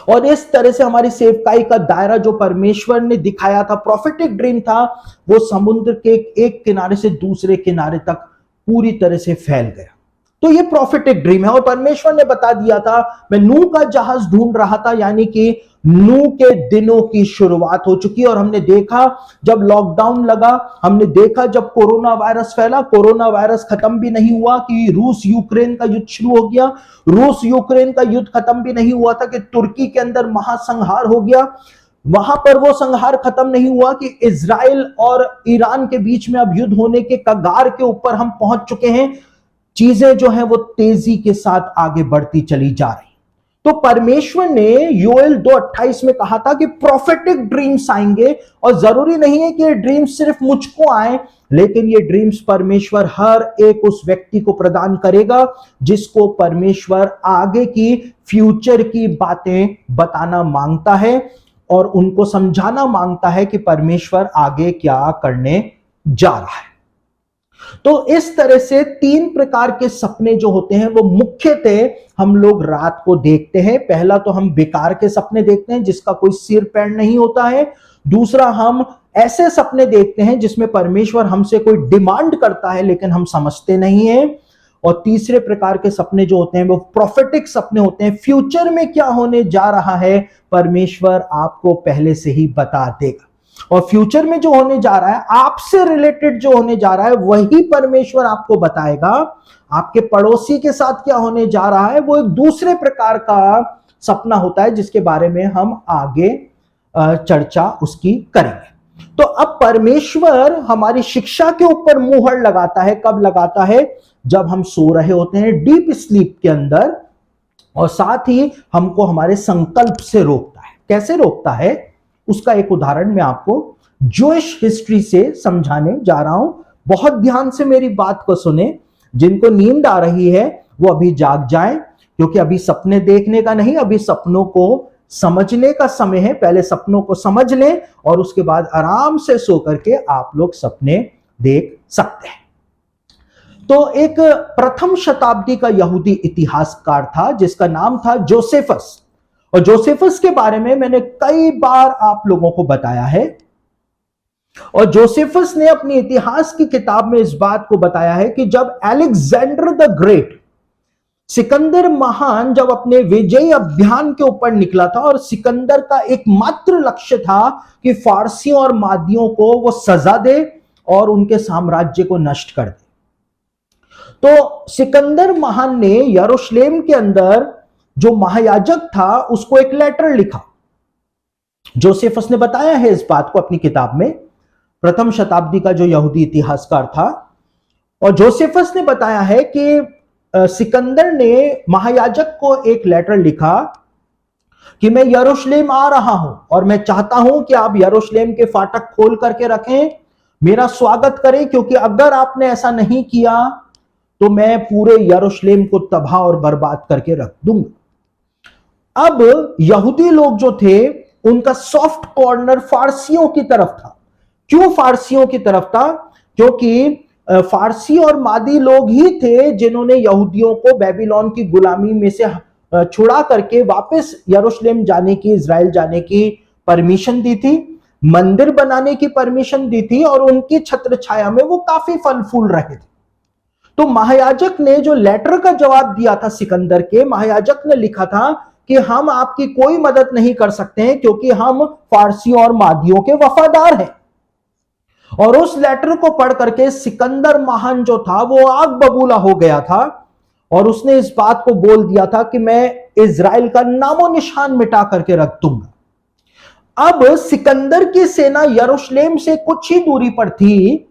और इस तरह से हमारी सेवकाई का दायरा जो परमेश्वर ने दिखाया था, प्रोफेटिक ड्रीम था, वो समुद्र के एक किनारे से दूसरे किनारे तक पूरी तरह से फैल गया। तो ये प्रोफेटिक ड्रीम है। और परमेश्वर ने बता दिया था, मैं नूह का जहाज ढूंढ रहा था, यानी कि नूह के दिनों की शुरुआत हो चुकी है। और हमने देखा जब लॉकडाउन लगा, हमने देखा जब कोरोना वायरस फैला, कोरोना वायरस खत्म भी नहीं हुआ कि रूस यूक्रेन का युद्ध शुरू हो गया। रूस यूक्रेन का युद्ध खत्म भी नहीं हुआ था कि तुर्की के अंदर महासंहार हो गया। वहां पर वो संहार खत्म नहीं हुआ कि इजराइल और ईरान के बीच में अब युद्ध होने के कगार के ऊपर हम पहुंच चुके हैं। चीजें जो है वो तेजी के साथ आगे बढ़ती चली जा रही। तो परमेश्वर ने योएल 2:28 में कहा था कि प्रोफेटिक ड्रीम्स आएंगे, और जरूरी नहीं है कि ये ड्रीम्स सिर्फ मुझको आए, लेकिन ये ड्रीम्स परमेश्वर हर एक उस व्यक्ति को प्रदान करेगा जिसको परमेश्वर आगे की फ्यूचर की बातें बताना मांगता है और उनको समझाना मांगता है कि परमेश्वर आगे क्या करने जा रहा है। तो इस तरह से 3 प्रकार के सपने जो होते हैं वो मुख्यतः हम लोग रात को देखते हैं। पहला तो हम बेकार के सपने देखते हैं जिसका कोई सिर पैर नहीं होता है। दूसरा, हम ऐसे सपने देखते हैं जिसमें परमेश्वर हमसे कोई डिमांड करता है लेकिन हम समझते नहीं हैं। और तीसरे प्रकार के सपने जो होते हैं वो प्रोफेटिक सपने होते हैं। फ्यूचर में क्या होने जा रहा है परमेश्वर आपको पहले से ही बता देगा, और फ्यूचर में जो होने जा रहा है, आपसे रिलेटेड जो होने जा रहा है, वही परमेश्वर आपको बताएगा। आपके पड़ोसी के साथ क्या होने जा रहा है वो एक दूसरे प्रकार का सपना होता है जिसके बारे में हम आगे चर्चा उसकी करेंगे। तो अब परमेश्वर हमारी शिक्षा के ऊपर मुहर लगाता है। कब लगाता है? जब हम सो रहे होते हैं डीप स्लीप के अंदर, और साथ ही हमको हमारे संकल्प से रोकता है। कैसे रोकता है उसका एक उदाहरण मैं आपको जूइश हिस्ट्री से समझाने जा रहा हूं। बहुत ध्यान से मेरी बात को सुने। जिनको नींद आ रही है वो अभी जाग जाएं, क्योंकि अभी सपने देखने का नहीं, अभी सपनों को समझने का समय है। पहले सपनों को समझ लें और उसके बाद आराम से सो करके आप लोग सपने देख सकते हैं। तो एक प्रथम शताब्दी का यहूदी इतिहासकार था जिसका नाम था जोसेफस। और जोसेफस के बारे में मैंने कई बार आप लोगों को बताया है। और जोसेफस ने अपनी इतिहास की किताब में इस बात को बताया है कि जब अलेक्जेंडर द ग्रेट, सिकंदर महान, जब अपने विजयी अभियान के ऊपर निकला था, और सिकंदर का एकमात्र लक्ष्य था कि फारसियों और मादियों को वो सजा दे और उनके साम्राज्य को नष्ट कर दे। तो सिकंदर महान ने यरूशलेम के अंदर जो महायाजक था उसको एक लेटर लिखा। जोसेफस ने बताया है इस बात को अपनी किताब में, प्रथम शताब्दी का जो यहूदी इतिहासकार था। और जोसेफस ने बताया है कि सिकंदर ने महायाजक को एक लेटर लिखा कि मैं यरूशलेम आ रहा हूं और मैं चाहता हूं कि आप यरूशलेम के फाटक खोल करके रखें, मेरा स्वागत करें, क्योंकि अगर आपने ऐसा नहीं किया तो मैं पूरे यरूशलेम को तबाह और बर्बाद करके रख दूंगा। अब यहूदी लोग जो थे उनका सॉफ्ट कॉर्नर फारसियों की तरफ था। क्यों फारसियों की तरफ था? क्योंकि फारसी और मादी लोग ही थे जिन्होंने यहूदियों को बेबीलोन की गुलामी में से छुड़ा करके वापस यरूशलेम जाने की, इजराइल जाने की परमिशन दी थी, मंदिर बनाने की परमिशन दी थी, और उनकी छत्र छाया में वो काफी फल फूल रहे थे। तो महायाजक ने जो लेटर का जवाब दिया था सिकंदर के, महायाजक ने लिखा था कि हम आपकी कोई मदद नहीं कर सकते हैं क्योंकि हम फारसियों और मादियों के वफादार हैं। और उस लेटर को पढ़ करके सिकंदर महान जो था वो आग बबूला हो गया था, और उसने इस बात को बोल दिया था कि मैं इजराइल का नामो निशान मिटा करके रख दूंगा। अब सिकंदर की सेना यरूशलेम से कुछ ही दूरी पर थी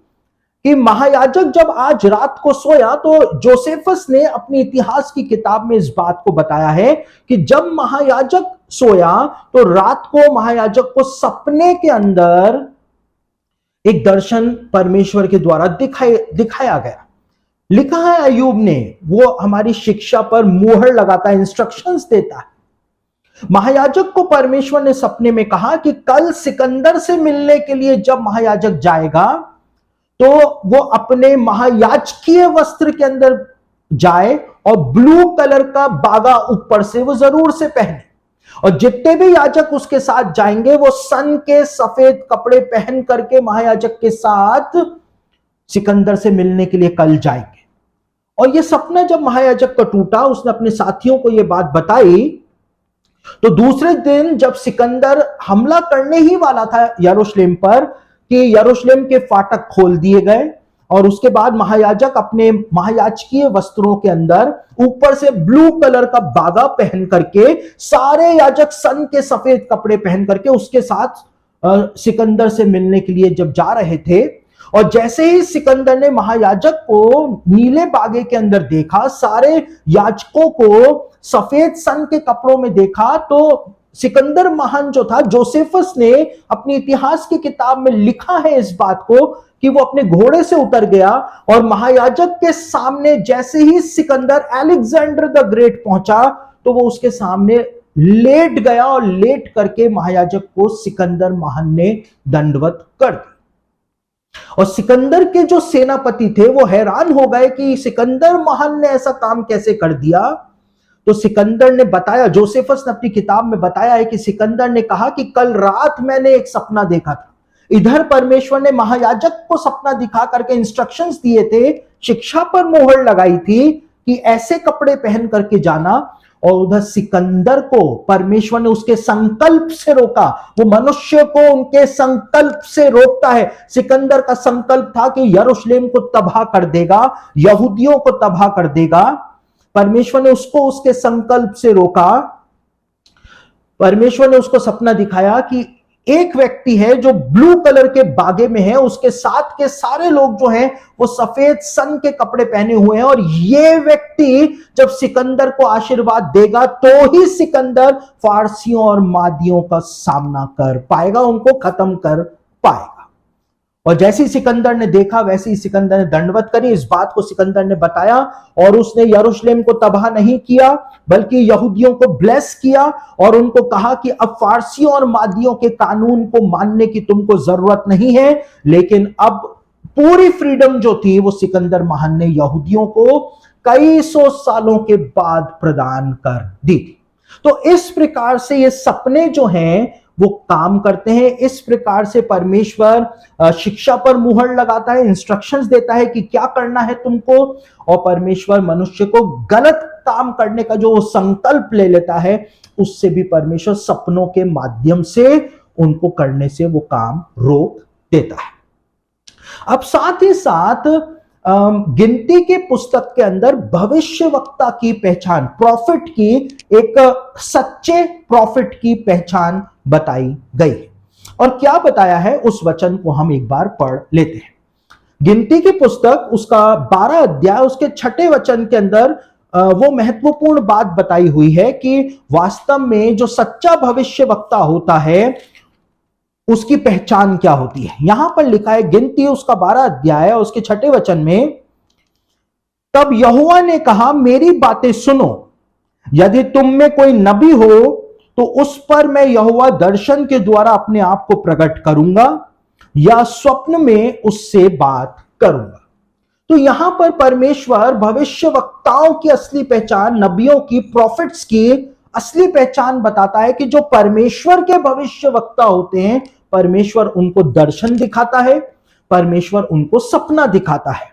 कि महायाजक जब आज रात को सोया, तो जोसेफस ने अपनी इतिहास की किताब में इस बात को बताया है कि जब महायाजक सोया तो रात को महायाजक को सपने के अंदर एक दर्शन परमेश्वर के द्वारा दिखाया गया। लिखा है अय्यूब ने, वो हमारी शिक्षा पर मुहर लगाता है, इंस्ट्रक्शंस देता है। महायाजक को परमेश्वर ने सपने में कहा कि कल सिकंदर से मिलने के लिए जब महायाजक जाएगा तो वो अपने महायाजकीय वस्त्र के अंदर जाए और ब्लू कलर का बागा ऊपर से वो जरूर से पहने, और जितने भी याजक उसके साथ जाएंगे वो सन के सफेद कपड़े पहन करके महायाजक के साथ सिकंदर से मिलने के लिए कल जाएंगे। और ये सपना जब महायाजक का टूटा, उसने अपने साथियों को यह बात बताई, तो दूसरे दिन जब सिकंदर हमला करने ही वाला था यरूशलेम पर, कि यरूशलेम के फाटक खोल दिए गए और उसके बाद महायाजक अपने महायाजकीय वस्त्रों के अंदर ऊपर से ब्लू कलर का बागा पहन करके, सारे याजक सन के सफेद कपड़े पहन करके उसके साथ सिकंदर से मिलने के लिए जब जा रहे थे, और जैसे ही सिकंदर ने महायाजक को नीले बागे के अंदर देखा, सारे याजकों को सफेद सन के कपड़ों में देखा, तो सिकंदर महान जो था, जोसेफस ने अपनी इतिहास की किताब में लिखा है इस बात को कि वो अपने घोड़े से उतर गया और महायाजक के सामने जैसे ही सिकंदर अलेक्जेंडर द ग्रेट पहुंचा तो वो उसके सामने लेट गया, और लेट करके महायाजक को सिकंदर महान ने दंडवत कर दी। और सिकंदर के जो सेनापति थे वो हैरान हो गए कि सिकंदर महान ने ऐसा काम कैसे कर दिया। तो सिकंदर ने बताया, जोसेफस ने अपनी किताब में बताया है कि सिकंदर ने कहा कि कल रात मैंने एक सपना देखा था। इधर परमेश्वर ने महायाजक को सपना दिखा करके इंस्ट्रक्शंस दिए थे, शिक्षा पर मोहर लगाई थी कि ऐसे कपड़े पहन करके जाना, और उधर सिकंदर को परमेश्वर ने उसके संकल्प से रोका। वो मनुष्य को उनके संकल्प से रोकता है। सिकंदर का संकल्प था कि यरूशलेम को तबाह कर देगा, यहूदियों को तबाह कर देगा। परमेश्वर ने उसको उसके संकल्प से रोका। परमेश्वर ने उसको सपना दिखाया कि एक व्यक्ति है जो ब्लू कलर के बागे में है, उसके साथ के सारे लोग जो हैं वो सफेद सन के कपड़े पहने हुए हैं, और ये व्यक्ति जब सिकंदर को आशीर्वाद देगा तो ही सिकंदर फारसियों और मादियों का सामना कर पाएगा, उनको खत्म कर पाएगा। और जैसे ही सिकंदर ने देखा वैसे ही सिकंदर ने दंडवत करी। इस बात को सिकंदर ने बताया, और उसने यरूशलेम को तबाह नहीं किया बल्कि यहूदियों को ब्लेस किया, और उनको कहा कि अब फारसियों और मादियों के कानून को मानने की तुमको जरूरत नहीं है, लेकिन अब पूरी फ्रीडम जो थी वो सिकंदर महान ने यहूदियों को कई सौ सालों के बाद प्रदान कर दी। तो इस प्रकार से ये सपने जो हैं वो काम करते हैं। इस प्रकार से परमेश्वर शिक्षा पर मुहर लगाता है, इंस्ट्रक्शंस देता है कि क्या करना है तुमको, और परमेश्वर मनुष्य को गलत काम करने का जो संकल्प ले लेता है उससे भी परमेश्वर सपनों के माध्यम से उनको करने से वो काम रोक देता है। अब साथ ही साथ गिनती के पुस्तक के अंदर भविष्यवक्ता की पहचान, प्रॉफिट की, एक सच्चे प्रॉफिट की पहचान बताई गई है। और क्या बताया है उस वचन को हम एक बार पढ़ लेते हैं। गिनती की पुस्तक उसका 12 अध्याय उसके 6 वचन के अंदर वो महत्वपूर्ण बात बताई हुई है कि वास्तव में जो सच्चा भविष्यवक्ता होता है उसकी पहचान क्या होती है। यहां पर लिखा है, गिनती उसका 12 अध्याय और उसके 6 वचन में, तब यहोवा ने कहा मेरी बातें सुनो, यदि तुम में कोई नबी हो तो उस पर मैं यहोवा दर्शन के द्वारा अपने आप को प्रकट करूंगा या स्वप्न में उससे बात करूंगा। तो यहां पर परमेश्वर भविष्यवक्ताओं की असली पहचान, नबियों की, प्रॉफिट्स की असली पहचान बताता है कि जो परमेश्वर के भविष्यवक्ता होते हैं, परमेश्वर उनको दर्शन दिखाता है, परमेश्वर उनको सपना दिखाता है,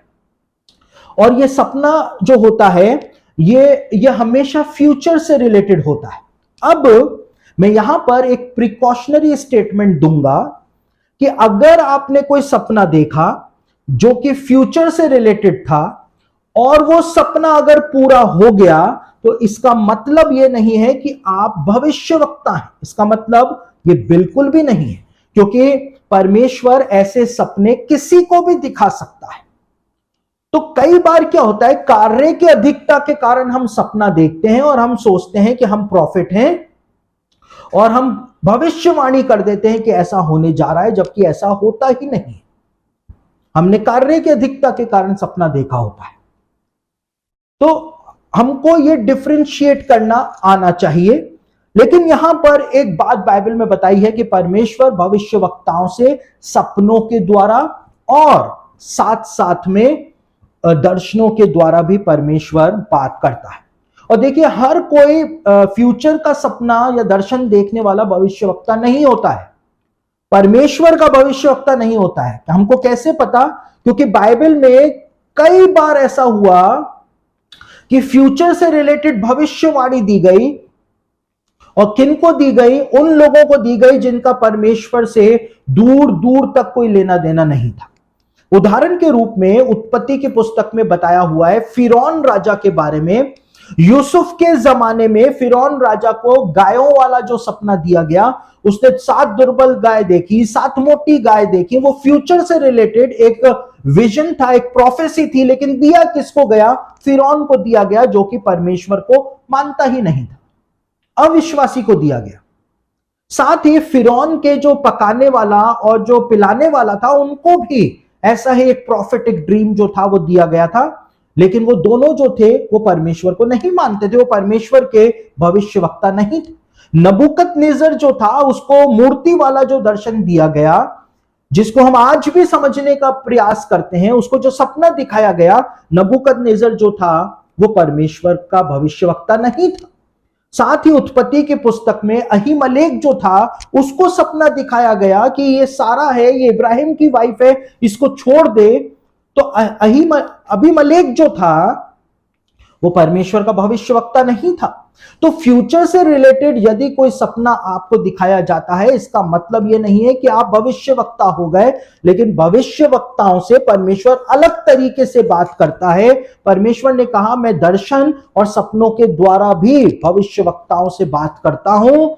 और ये सपना जो होता है ये हमेशा फ्यूचर से रिलेटेड होता है। अब मैं यहां पर एक प्रिकॉशनरी स्टेटमेंट दूंगा कि अगर आपने कोई सपना देखा जो कि फ्यूचर से रिलेटेड था और वो सपना अगर पूरा हो गया, तो इसका मतलब ये नहीं है कि आप भविष्यवक्ता हैं। इसका मतलब ये बिल्कुल भी नहीं है, क्योंकि परमेश्वर ऐसे सपने किसी को भी दिखा सकता है। तो कई बार क्या होता है, कार्य की अधिकता के कारण हम सपना देखते हैं और हम सोचते हैं कि हम प्रॉफिट हैं और हम भविष्यवाणी कर देते हैं कि ऐसा होने जा रहा है, जबकि ऐसा होता ही नहीं। हमने कार्य की अधिकता के कारण सपना देखा होता है। तो हमको ये डिफरेंशिएट करना आना चाहिए। लेकिन यहां पर एक बात बाइबल में बताई है कि परमेश्वर भविष्यवक्ताओं से सपनों के द्वारा और साथ साथ में दर्शनों के द्वारा भी परमेश्वर बात करता है। और देखिए, हर कोई फ्यूचर का सपना या दर्शन देखने वाला भविष्यवक्ता नहीं होता है, परमेश्वर का भविष्यवक्ता नहीं होता है। हमको कैसे पता? क्योंकि बाइबल में कई बार ऐसा हुआ कि फ्यूचर से रिलेटेड भविष्यवाणी दी गई, और किनको दी गई? उन लोगों को दी गई जिनका परमेश्वर से दूर दूर तक कोई लेना देना नहीं था। उदाहरण के रूप में उत्पत्ति की पुस्तक में बताया हुआ है फिरौन राजा के बारे में। यूसुफ के जमाने में फिरौन राजा को गायों वाला जो सपना दिया गया, उसने 7 दुर्बल गाय देखी, 7 मोटी गाय देखी। वो फ्यूचर से रिलेटेड एक विजन था, एक प्रोफेसी थी, लेकिन दिया किसको गया? फिरौन को दिया गया, जो कि परमेश्वर को मानता ही नहीं था, अविश्वासी को दिया गया। साथ ही फिरौन के जो पकाने वाला और जो पिलाने वाला था, उनको भी ऐसा ही एक प्रॉफिटिक ड्रीम जो था वो दिया गया था, लेकिन वो दोनों जो थे वो परमेश्वर को नहीं मानते थे, वो परमेश्वर के भविष्यवक्ता नहीं थे। नबूकदनेस्सर जो था, उसको मूर्ति वाला जो दर्शन दिया गया, जिसको हम आज भी समझने का प्रयास करते हैं, उसको जो सपना दिखाया गया, नबूकदनेस्सर जो था वो परमेश्वर का भविष्यवक्ता नहीं था। साथ ही उत्पत्ति की पुस्तक में अहीमलेक जो था, उसको सपना दिखाया गया कि ये सारा है, ये इब्राहिम की वाइफ है, इसको छोड़ दे। तो अबीमेलेक जो था वो परमेश्वर का भविष्यवक्ता नहीं था। तो फ्यूचर से रिलेटेड यदि कोई सपना आपको दिखाया जाता है, इसका मतलब यह नहीं है कि आप भविष्यवक्ता हो गए, लेकिन भविष्यवक्ताओं से परमेश्वर अलग तरीके से बात करता है। परमेश्वर ने कहा, मैं दर्शन और सपनों के द्वारा भी भविष्यवक्ताओं से बात करता हूं।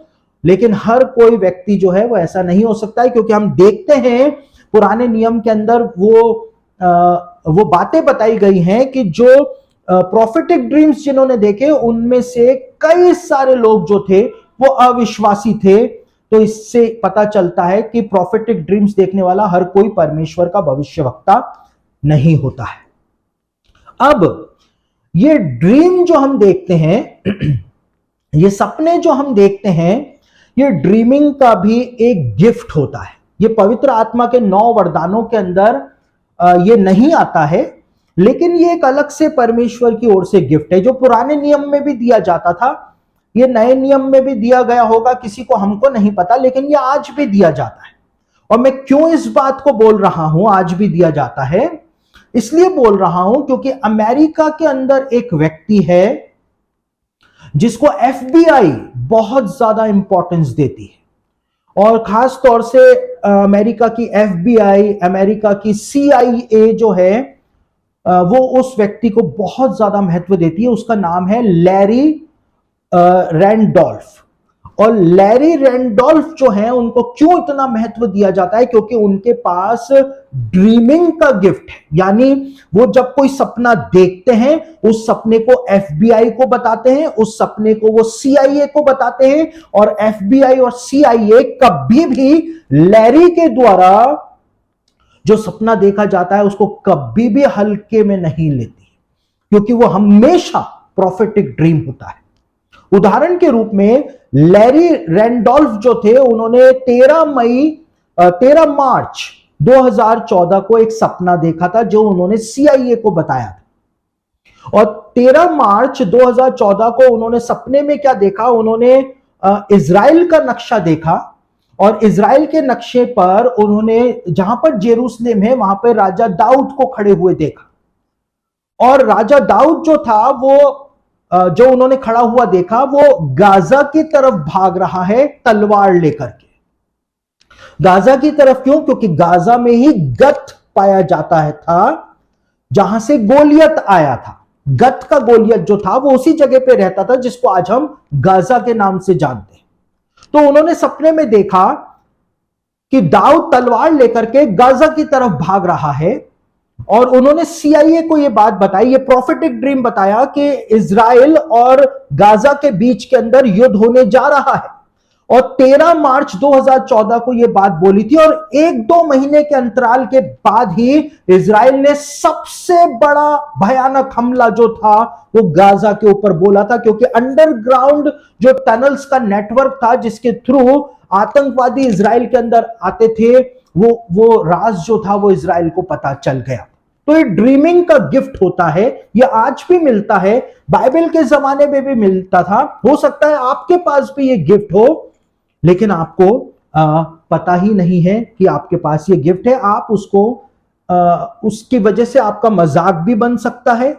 लेकिन हर कोई व्यक्ति जो है वो ऐसा नहीं हो सकता है, क्योंकि हम देखते हैं पुराने नियम के अंदर वो बातें बताई गई हैं कि जो प्रोफेटिक ड्रीम्स जिन्होंने देखे, उनमें से कई सारे लोग जो थे वो अविश्वासी थे। तो इससे पता चलता है कि प्रोफेटिक ड्रीम्स देखने वाला हर कोई परमेश्वर का भविष्यवक्ता नहीं होता है। अब ये ड्रीम जो हम देखते हैं, ये सपने जो हम देखते हैं, ये ड्रीमिंग का भी एक गिफ्ट होता है। ये पवित्र आत्मा के 9 वरदानों के अंदर ये नहीं आता है, लेकिन ये एक अलग से परमेश्वर की ओर से गिफ्ट है, जो पुराने नियम में भी दिया जाता था। ये नए नियम में भी दिया गया होगा किसी को, हमको नहीं पता, लेकिन ये आज भी दिया जाता है। और मैं क्यों इस बात को बोल रहा हूं आज भी दिया जाता है? इसलिए बोल रहा हूं क्योंकि अमेरिका के अंदर एक व्यक्ति है जिसको FBI बहुत ज्यादा इंपॉर्टेंस देती है, और खास तौर से अमेरिका की FBI, अमेरिका की CIA जो है, वो उस व्यक्ति को बहुत ज्यादा महत्व देती है। उसका नाम है लैरी रैंडोल्फ। और लैरी रैंडोल्फ जो है, उनको क्यों इतना महत्व दिया जाता है? क्योंकि उनके पास ड्रीमिंग का गिफ्ट है। यानी वो जब कोई सपना देखते हैं, उस सपने को FBI को बताते हैं, उस सपने को वो CIA को बताते हैं, और FBI और CIA कभी भी लैरी के द्वारा जो सपना देखा जाता है उसको कभी भी हल्के में नहीं लेती, क्योंकि वो हमेशा प्रोफेटिक ड्रीम होता है। उदाहरण के रूप में लैरी रैंडोल्फ जो थे, उन्होंने 13 मार्च 2014 को एक सपना देखा था, जो उन्होंने CIA को बताया था। और 13 मार्च 2014 को उन्होंने सपने में क्या देखा? उन्होंने इजराइल का नक्शा देखा, और इजराइल के नक्शे पर उन्होंने, जहां पर जेरूसलेम है, वहां पर राजा दाऊद को खड़े हुए देखा। और राजा दाऊद जो था, वो जो उन्होंने खड़ा हुआ देखा, वो गाजा की तरफ भाग रहा है तलवार लेकर के। गाजा की तरफ क्यों? क्योंकि गाजा में ही गत पाया जाता है था, जहां से गोलियत आया था। गत का गोलियत जो था वो उसी जगह पे रहता था, जिसको आज हम गाजा के नाम से जानते हैं। तो उन्होंने सपने में देखा कि दाऊद तलवार लेकर के गाजा की तरफ भाग रहा है, और उन्होंने CIA को यह बात बताई, ये प्रोफेटिक ड्रीम बताया कि इजराइल और गाजा के बीच के अंदर युद्ध होने जा रहा है। और 13 मार्च 2014 को यह बात बोली थी, और 1-2 महीने के अंतराल के बाद ही इजराइल ने सबसे बड़ा भयानक हमला जो था वो गाजा के ऊपर बोला था, क्योंकि अंडरग्राउंड जो टनल्स का नेटवर्क था जिसके थ्रू आतंकवादी इजराइल के अंदर आते थे, वो राज जो था वो इजराइल को पता चल गया। तो ये ड्रीमिंग का गिफ्ट होता है, ये आज भी मिलता है, बाइबल के जमाने में भी मिलता था। हो सकता है आपके पास भी ये गिफ्ट हो, लेकिन आपको पता ही नहीं है कि आपके पास ये गिफ्ट है। आप उसको उसकी वजह से आपका मजाक भी बन सकता है,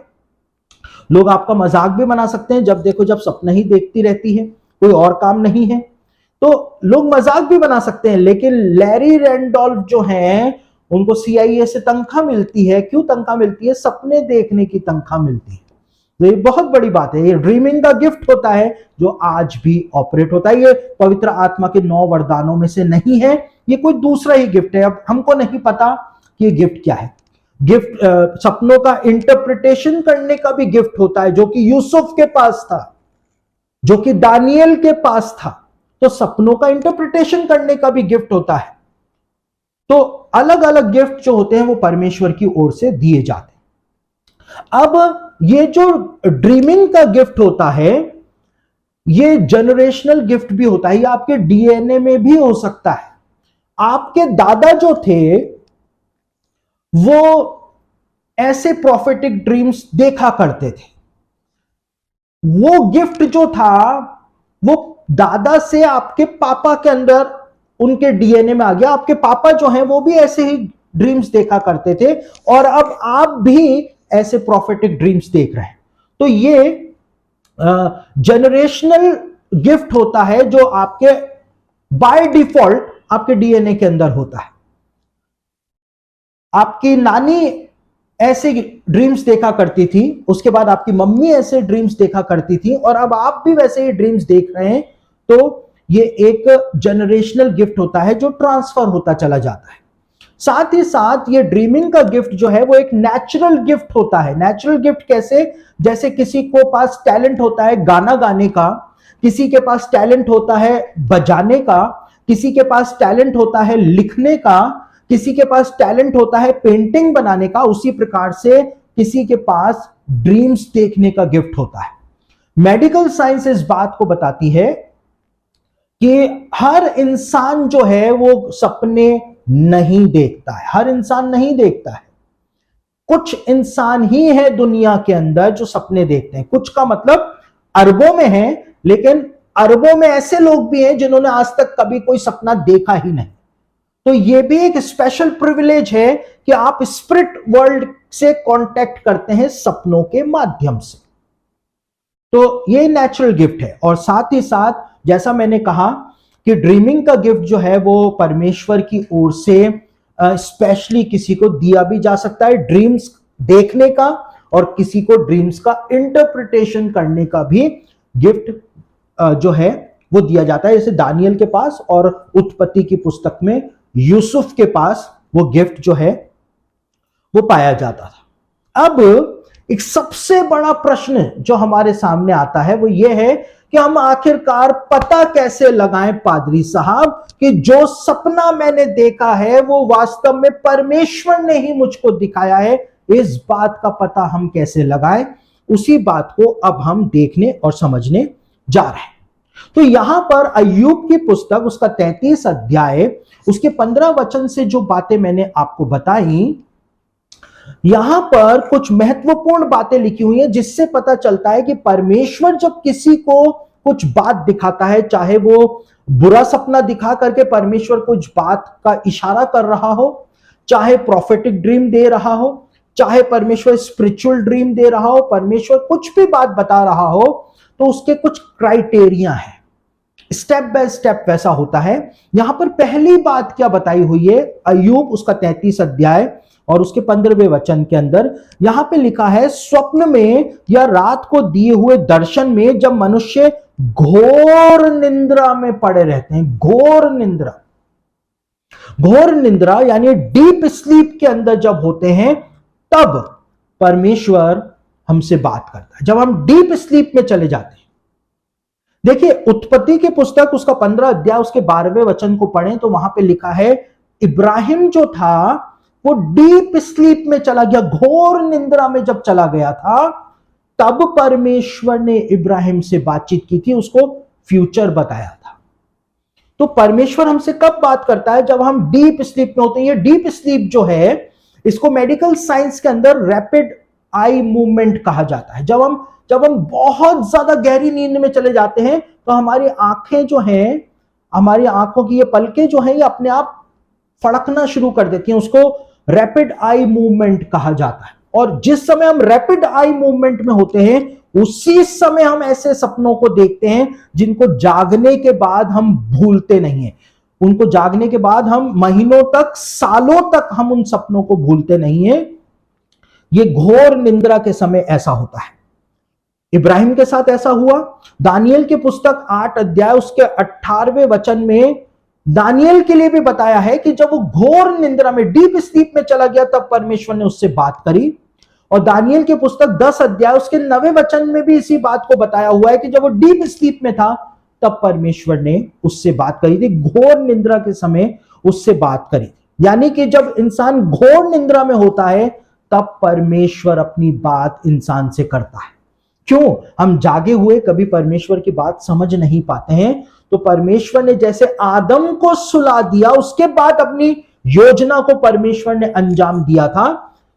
लोग आपका मजाक भी बना सकते हैं। जब देखो, जब सपना ही देखती रहती है, कोई और काम नहीं है, तो लोग मजाक भी बना सकते हैं। लेकिन लैरी रैंडोल्फ जो हैं, उनको CIA से तनख्वाह मिलती है। क्यों तनख्वाह मिलती है? सपने देखने की तनख्वाह मिलती है। तो ये बहुत बड़ी बात है। ये ड्रीमिंग का गिफ्ट होता है जो आज भी ऑपरेट होता है। ये पवित्र आत्मा के 9 वरदानों में से नहीं है, ये कोई दूसरा ही गिफ्ट है। अब हमको नहीं पता कि ये गिफ्ट क्या है। गिफ्ट सपनों का इंटरप्रिटेशन करने का भी गिफ्ट होता है, जो कि यूसुफ के पास था, जो कि दानियल के पास था। तो सपनों का इंटरप्रिटेशन करने का भी गिफ्ट होता है। तो अलग अलग गिफ्ट जो होते हैं वो परमेश्वर की ओर से दिए जाते हैं। अब ये जो ड्रीमिंग का गिफ्ट होता है, ये जनरेशनल गिफ्ट भी होता है। ये आपके DNA में भी हो सकता है। आपके दादा जो थे वो ऐसे प्रोफेटिक ड्रीम्स देखा करते थे। वो गिफ्ट जो था वो दादा से आपके पापा के अंदर, उनके DNA में आ गया। आपके पापा जो हैं वो भी ऐसे ही ड्रीम्स देखा करते थे, और अब आप भी ऐसे प्रोफेटिक ड्रीम्स देख रहे हैं। तो ये जनरेशनल गिफ्ट होता है जो आपके बाय डिफॉल्ट आपके DNA के अंदर होता है। आपकी नानी ऐसे ड्रीम्स देखा करती थी, उसके बाद आपकी मम्मी ऐसे ड्रीम्स देखा करती थी, और अब आप भी वैसे ही ड्रीम्स देख रहे हैं। तो ये एक जनरेशनल गिफ्ट होता है जो ट्रांसफर होता चला जाता है। साथ ही साथ ये ड्रीमिंग का गिफ्ट जो है वो एक नेचुरल गिफ्ट होता है। नेचुरल गिफ्ट कैसे? जैसे किसी को पास टैलेंट होता है गाना गाने का, किसी के पास टैलेंट होता है बजाने का, किसी के पास टैलेंट होता है लिखने का, किसी के पास टैलेंट होता है पेंटिंग बनाने का। उसी प्रकार से किसी के पास ड्रीम्स देखने का गिफ्ट होता है। मेडिकल साइंस इस बात को बताती है कि हर इंसान जो है वो सपने नहीं देखता है। हर इंसान नहीं देखता है। कुछ इंसान ही है दुनिया के अंदर जो सपने देखते हैं। कुछ का मतलब अरबों में है, लेकिन अरबों में ऐसे लोग भी हैं जिन्होंने आज तक कभी कोई सपना देखा ही नहीं। तो ये भी एक स्पेशल प्रिविलेज है कि आप स्पिरिट वर्ल्ड से कांटेक्ट करते हैं सपनों के माध्यम से। तो ये नेचुरल गिफ्ट है। और साथ ही साथ जैसा मैंने कहा कि ड्रीमिंग का गिफ्ट जो है वो परमेश्वर की ओर से स्पेशली किसी को दिया भी जा सकता है, ड्रीम्स देखने का, और किसी को ड्रीम्स का इंटरप्रिटेशन करने का भी गिफ्ट जो है वो दिया जाता है। जैसे दानियल के पास और उत्पत्ति की पुस्तक में यूसुफ के पास वो गिफ्ट जो है वो पाया जाता था। अब एक सबसे बड़ा प्रश्न जो हमारे सामने आता है वो ये है कि हम आखिरकार पता कैसे लगाएं पादरी साहब कि जो सपना मैंने देखा है वो वास्तव में परमेश्वर ने ही मुझको दिखाया है। इस बात का पता हम कैसे लगाएं? उसी बात को अब हम देखने और समझने जा रहे हैं। तो यहां पर अय्यूब की पुस्तक उसका 33 अध्याय उसके 15 वचन से जो बातें मैंने आपको बताई, यहां पर कुछ महत्वपूर्ण बातें लिखी हुई हैं जिससे पता चलता है कि परमेश्वर जब किसी को कुछ बात दिखाता है, चाहे वो बुरा सपना दिखा करके परमेश्वर कुछ बात का इशारा कर रहा हो, चाहे प्रॉफिटिक ड्रीम दे रहा हो, चाहे परमेश्वर स्पिरिचुअल ड्रीम दे रहा हो, परमेश्वर कुछ भी बात बता रहा हो, तो उसके कुछ क्राइटेरिया हैं। स्टेप बाय स्टेप वैसा होता है। यहां पर पहली बात क्या बताई हुई है? अय्यूब उसका 33 अध्याय और उसके 15वें वचन के अंदर यहां पे लिखा है, स्वप्न में या रात को दिए हुए दर्शन में जब मनुष्य घोर निंद्रा में पड़े रहते हैं, घोर निंद्रा, घोर निंद्रा यानी डीप स्लीप के अंदर जब होते हैं, तब परमेश्वर हमसे बात करता है। जब हम डीप स्लीप में चले जाते हैं। देखिए, उत्पत्ति की पुस्तक उसका 15 अध्याय उसके 12वें वचन को पढ़ें तो वहां पे लिखा है, इब्राहिम जो था वो डीप स्लीप में चला गया, घोर निंद्रा में जब चला गया था, तब परमेश्वर ने इब्राहिम से बातचीत की थी, उसको फ्यूचर बताया था। तो परमेश्वर हमसे कब बात करता है? जब हम डीप स्लीप में होते हैं। ये डीप स्लीप जो है, इसको मेडिकल साइंस के अंदर रैपिड आई मूवमेंट कहा जाता है। जब हम बहुत ज्यादा गहरी नींद में चले जाते हैं तो हमारी आंखें जो हैं, हमारी आंखों की ये पलकें जो हैं, ये अपने आप फड़कना शुरू कर देती हैं। उसको रैपिड आई मूवमेंट कहा जाता है। और जिस समय हम रैपिड आई मूवमेंट में होते हैं, उसी समय हम ऐसे सपनों को देखते हैं जिनको जागने के बाद हम भूलते नहीं हैं। उनको जागने के बाद हम महीनों तक, सालों तक हम उन सपनों को भूलते नहीं हैं। ये घोर निंद्रा के समय ऐसा होता है। इब्राहिम के साथ ऐसा हुआ। दानियल की पुस्तक 8 अध्याय उसके 18वें वचन में दानियल के लिए भी बताया है कि जब वो घोर निंद्रा में, डीप स्लीप में चला गया, तब परमेश्वर ने उससे बात करी। और दानियल की पुस्तक 10 अध्याय उसके 9वें वचन में भी इसी बात को बताया हुआ है कि जब वो डीप स्लीप में था, तब परमेश्वर ने उससे बात करी थी। घोर निंद्रा के समय उससे बात करी थी। यानी कि जब इंसान घोर निंद्रा में होता है, तब परमेश्वर अपनी बात इंसान से करता है। क्यों? हम जागे हुए कभी परमेश्वर की बात समझ नहीं पाते हैं। तो परमेश्वर ने जैसे आदम को सुला दिया, उसके बाद अपनी योजना को परमेश्वर ने अंजाम दिया था,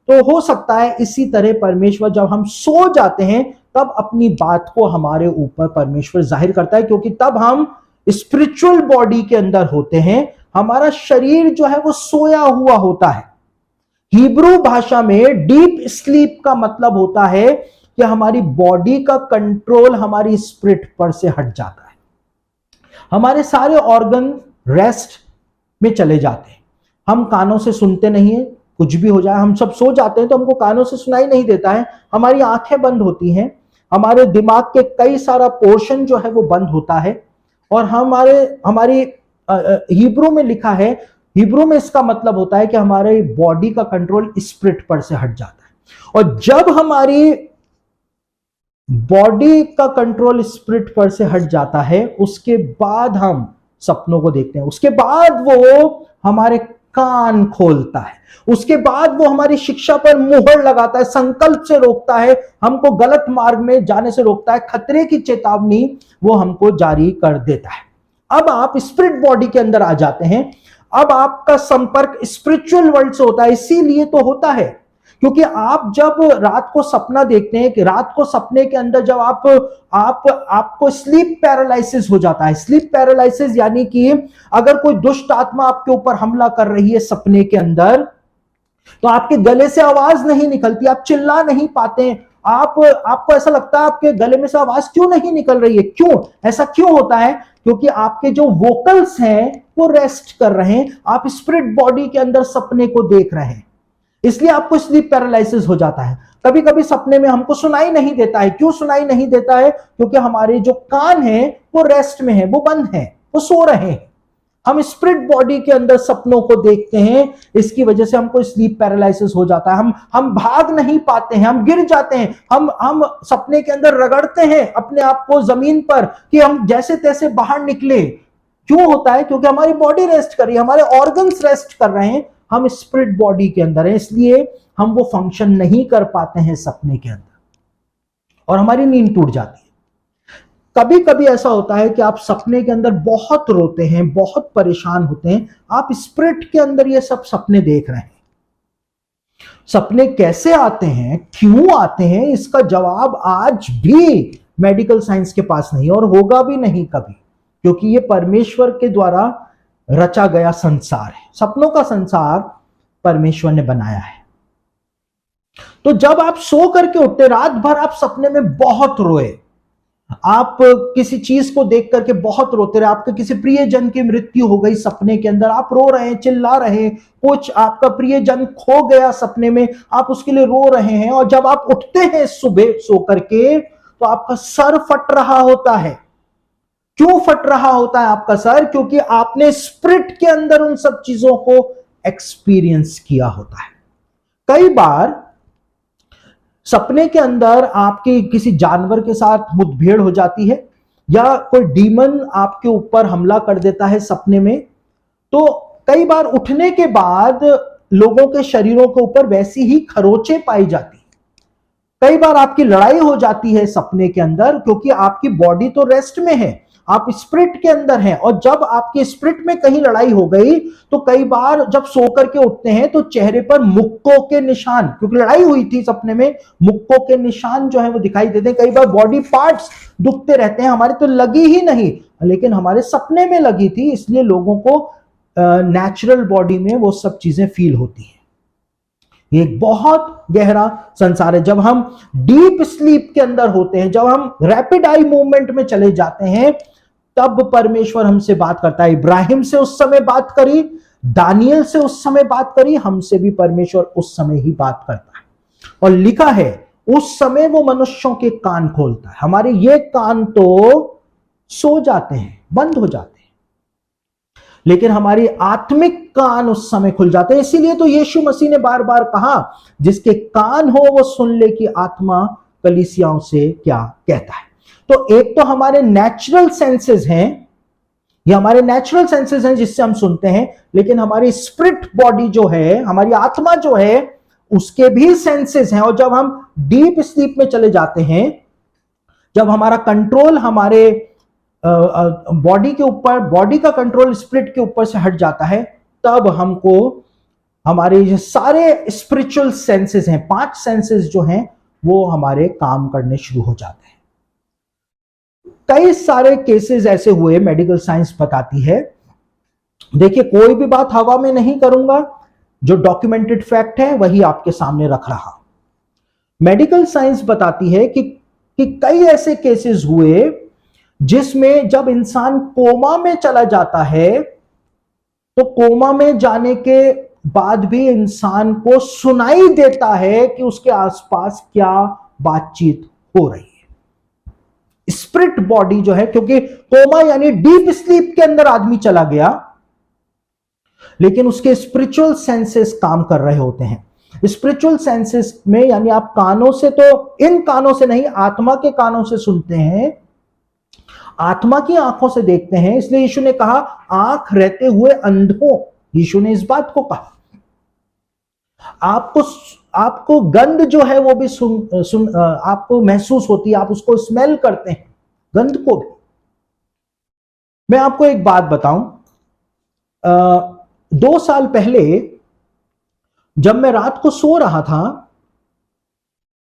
तो हो सकता है इसी तरह परमेश्वर जब हम सो जाते हैं, तब अपनी बात को हमारे ऊपर परमेश्वर जाहिर करता है, क्योंकि तब हम स्पिरिचुअल बॉडी के अंदर होते हैं। हमारा शरीर जो है वो सोया हुआ होता है। हिब्रू भाषा में डीप स्लीप का मतलब होता है कि हमारी बॉडी का कंट्रोल हमारी स्पिरिट पर से हट जाता है। हमारे सारे ऑर्गन रेस्ट में चले जाते हैं। हम कानों से सुनते नहीं है, कुछ भी हो जाए, हम सब सो जाते हैं तो हमको कानों से सुनाई नहीं देता है। हमारी आंखें बंद होती हैं, हमारे दिमाग के कई सारा पोर्शन जो है वो बंद होता है। और हमारी हिब्रू में लिखा है, हिब्रू में इसका मतलब होता है कि हमारे बॉडी का कंट्रोल स्पिरिट पर से हट जाता है। और जब हमारी बॉडी का कंट्रोल स्पिरिट पर से हट जाता है, उसके बाद हम सपनों को देखते हैं। उसके बाद वो हमारे कान खोलता है, उसके बाद वो हमारी शिक्षा पर मुहर लगाता है, संकल्प से रोकता है, हमको गलत मार्ग में जाने से रोकता है, खतरे की चेतावनी वो हमको जारी कर देता है। अब आप स्पिरिट बॉडी के अंदर आ जाते हैं। अब आपका संपर्क स्पिरिचुअल वर्ल्ड से होता है। इसीलिए तो होता है क्योंकि आप जब रात को सपना देखते हैं, कि रात को सपने के अंदर जब आपको स्लीप पैरालिसिस हो जाता है। स्लीप पैरालिसिस यानी कि अगर कोई दुष्ट आत्मा आपके ऊपर हमला कर रही है सपने के अंदर, तो आपके गले से आवाज नहीं निकलती, आप चिल्ला नहीं पाते हैं। आपको ऐसा लगता है आपके गले में से आवाज क्यों नहीं निकल रही है? क्यों ऐसा क्यों होता है? क्योंकि आपके जो वोकल्स हैं वो रेस्ट कर रहे हैं, आप स्पिरिट बॉडी के अंदर सपने को देख रहे हैं, इसलिए आपको स्लीप पैरालिसिस हो जाता है। कभी कभी सपने में हमको सुनाई नहीं देता है। क्यों सुनाई नहीं देता है? क्योंकि हमारे जो कान हैं वो रेस्ट में है, वो बंद है, वो सो रहे हैं। हम स्पिरिट बॉडी के अंदर सपनों को देखते हैं, इसकी वजह से हमको स्लीप पैरालिसिस हो जाता है। हम भाग नहीं पाते हैं, हम गिर जाते हैं, हम सपने के अंदर रगड़ते हैं अपने आप को जमीन पर कि हम जैसे तैसे बाहर निकले। क्यों होता है? क्योंकि हमारी बॉडी रेस्ट कर रही है, हमारे ऑर्गन्स रेस्ट कर रहे हैं, हम स्पिरिट बॉडी के अंदर हैं, इसलिए हम वो फंक्शन नहीं कर पाते हैं सपने के अंदर और हमारी नींद टूट जाती है। कभी कभी ऐसा होता है कि आप सपने के अंदर बहुत रोते हैं, बहुत परेशान होते हैं, आप स्पिरिट के अंदर ये सब सपने देख रहे हैं। सपने कैसे आते हैं, क्यों आते हैं, इसका जवाब आज भी मेडिकल साइंस के पास नहीं और होगा भी नहीं कभी, क्योंकि ये परमेश्वर के द्वारा रचा गया संसार है। सपनों का संसार परमेश्वर ने बनाया है। तो जब आप सो करके उठते, रात भर आप सपने में बहुत रोए, आप किसी चीज को देख करके बहुत रोते रहे, आपके किसी प्रियजन की मृत्यु हो गई सपने के अंदर, आप रो रहे हैं, चिल्ला रहे हैं, कुछ आपका प्रियजन खो गया सपने में, आप उसके लिए रो रहे हैं, और जब आप उठते हैं सुबह सो करके तो आपका सर फट रहा होता है। क्यों फट रहा होता है आपका सर? क्योंकि आपने स्पिरिट के अंदर उन सब चीजों को एक्सपीरियंस किया होता है। कई बार सपने के अंदर आपके किसी जानवर के साथ मुठभेड़ हो जाती है, या कोई डीमन आपके ऊपर हमला कर देता है सपने में, तो कई बार उठने के बाद लोगों के शरीरों के ऊपर वैसी ही खरोंचें पाई जाती। कई बार आपकी लड़ाई हो जाती है सपने के अंदर, क्योंकि आपकी बॉडी तो रेस्ट में है, आप स्पिरिट के अंदर हैं, और जब आपके स्पिरिट में कहीं लड़ाई हो गई तो कई बार जब सो करके उठते हैं तो चेहरे पर मुक्कों के निशान, क्योंकि लड़ाई हुई थी सपने में, मुक्कों के निशान जो है वो दिखाई देते हैं। कई बार बॉडी पार्ट्स दुखते रहते हैं, हमारे तो लगी ही नहीं लेकिन हमारे सपने में लगी थी, इसलिए लोगों को नेचुरल बॉडी में वो सब चीजें फील होती हैं। ये एक बहुत गहरा संसार है। जब हम डीप स्लीप के अंदर होते हैं, जब हम रैपिड आई मूवमेंट में चले जाते हैं, तब परमेश्वर हमसे बात करता है। इब्राहिम से उस समय बात करी, दानियल से उस समय बात करी, हमसे भी परमेश्वर उस समय ही बात करता है। और लिखा है उस समय वो मनुष्यों के कान खोलता है। हमारे ये कान तो सो जाते हैं, बंद हो जाते हैं, लेकिन हमारी आत्मिक कान उस समय खुल जाते हैं। इसीलिए तो यीशु मसीह ने बार बार कहा, जिसके कान हो वो सुन ले कि आत्मा कलीसियाओं से क्या कहता है। तो एक तो हमारे नेचुरल सेंसेस हैं, ये हमारे नेचुरल सेंसेस हैं जिससे हम सुनते हैं, लेकिन हमारी स्पिरिट बॉडी जो है, हमारी आत्मा जो है, उसके भी सेंसेस हैं। और जब हम डीप स्लीप में चले जाते हैं, जब हमारा कंट्रोल हमारे बॉडी के ऊपर, बॉडी का कंट्रोल स्पिरिट के ऊपर से हट जाता है, तब हमको हमारे ये सारे स्पिरिचुअल सेंसेस हैं, 5 सेंसेस जो हैं, वो हमारे काम करने शुरू हो जाते हैं। कई सारे केसेस ऐसे हुए, मेडिकल साइंस बताती है। देखिए, कोई भी बात हवा में नहीं करूंगा, जो डॉक्यूमेंटेड फैक्ट है वही आपके सामने रख रहा। मेडिकल साइंस बताती है कि कई ऐसे केसेस हुए जिसमें जब इंसान कोमा में चला जाता है, तो कोमा में जाने के बाद भी इंसान को सुनाई देता है कि उसके आसपास क्या बातचीत हो रही है। स्पिरिट बॉडी जो है, क्योंकि कोमा यानी डीप स्लीप के अंदर आदमी चला गया, लेकिन उसके स्पिरिचुअल सेंसेस काम कर रहे होते हैं। स्पिरिचुअल सेंसेस में यानी आप कानों से, तो इन कानों से नहीं, आत्मा के कानों से सुनते हैं, आत्मा की आंखों से देखते हैं। इसलिए यीशु ने कहा, आंख रहते हुए अंधों, यीशु ने इस बात को कहा। आपको गंध जो है वो भी आपको महसूस होती है, आप उसको स्मेल करते हैं, गंध को भी। मैं आपको एक बात बताऊं, 2 साल पहले जब मैं रात को सो रहा था,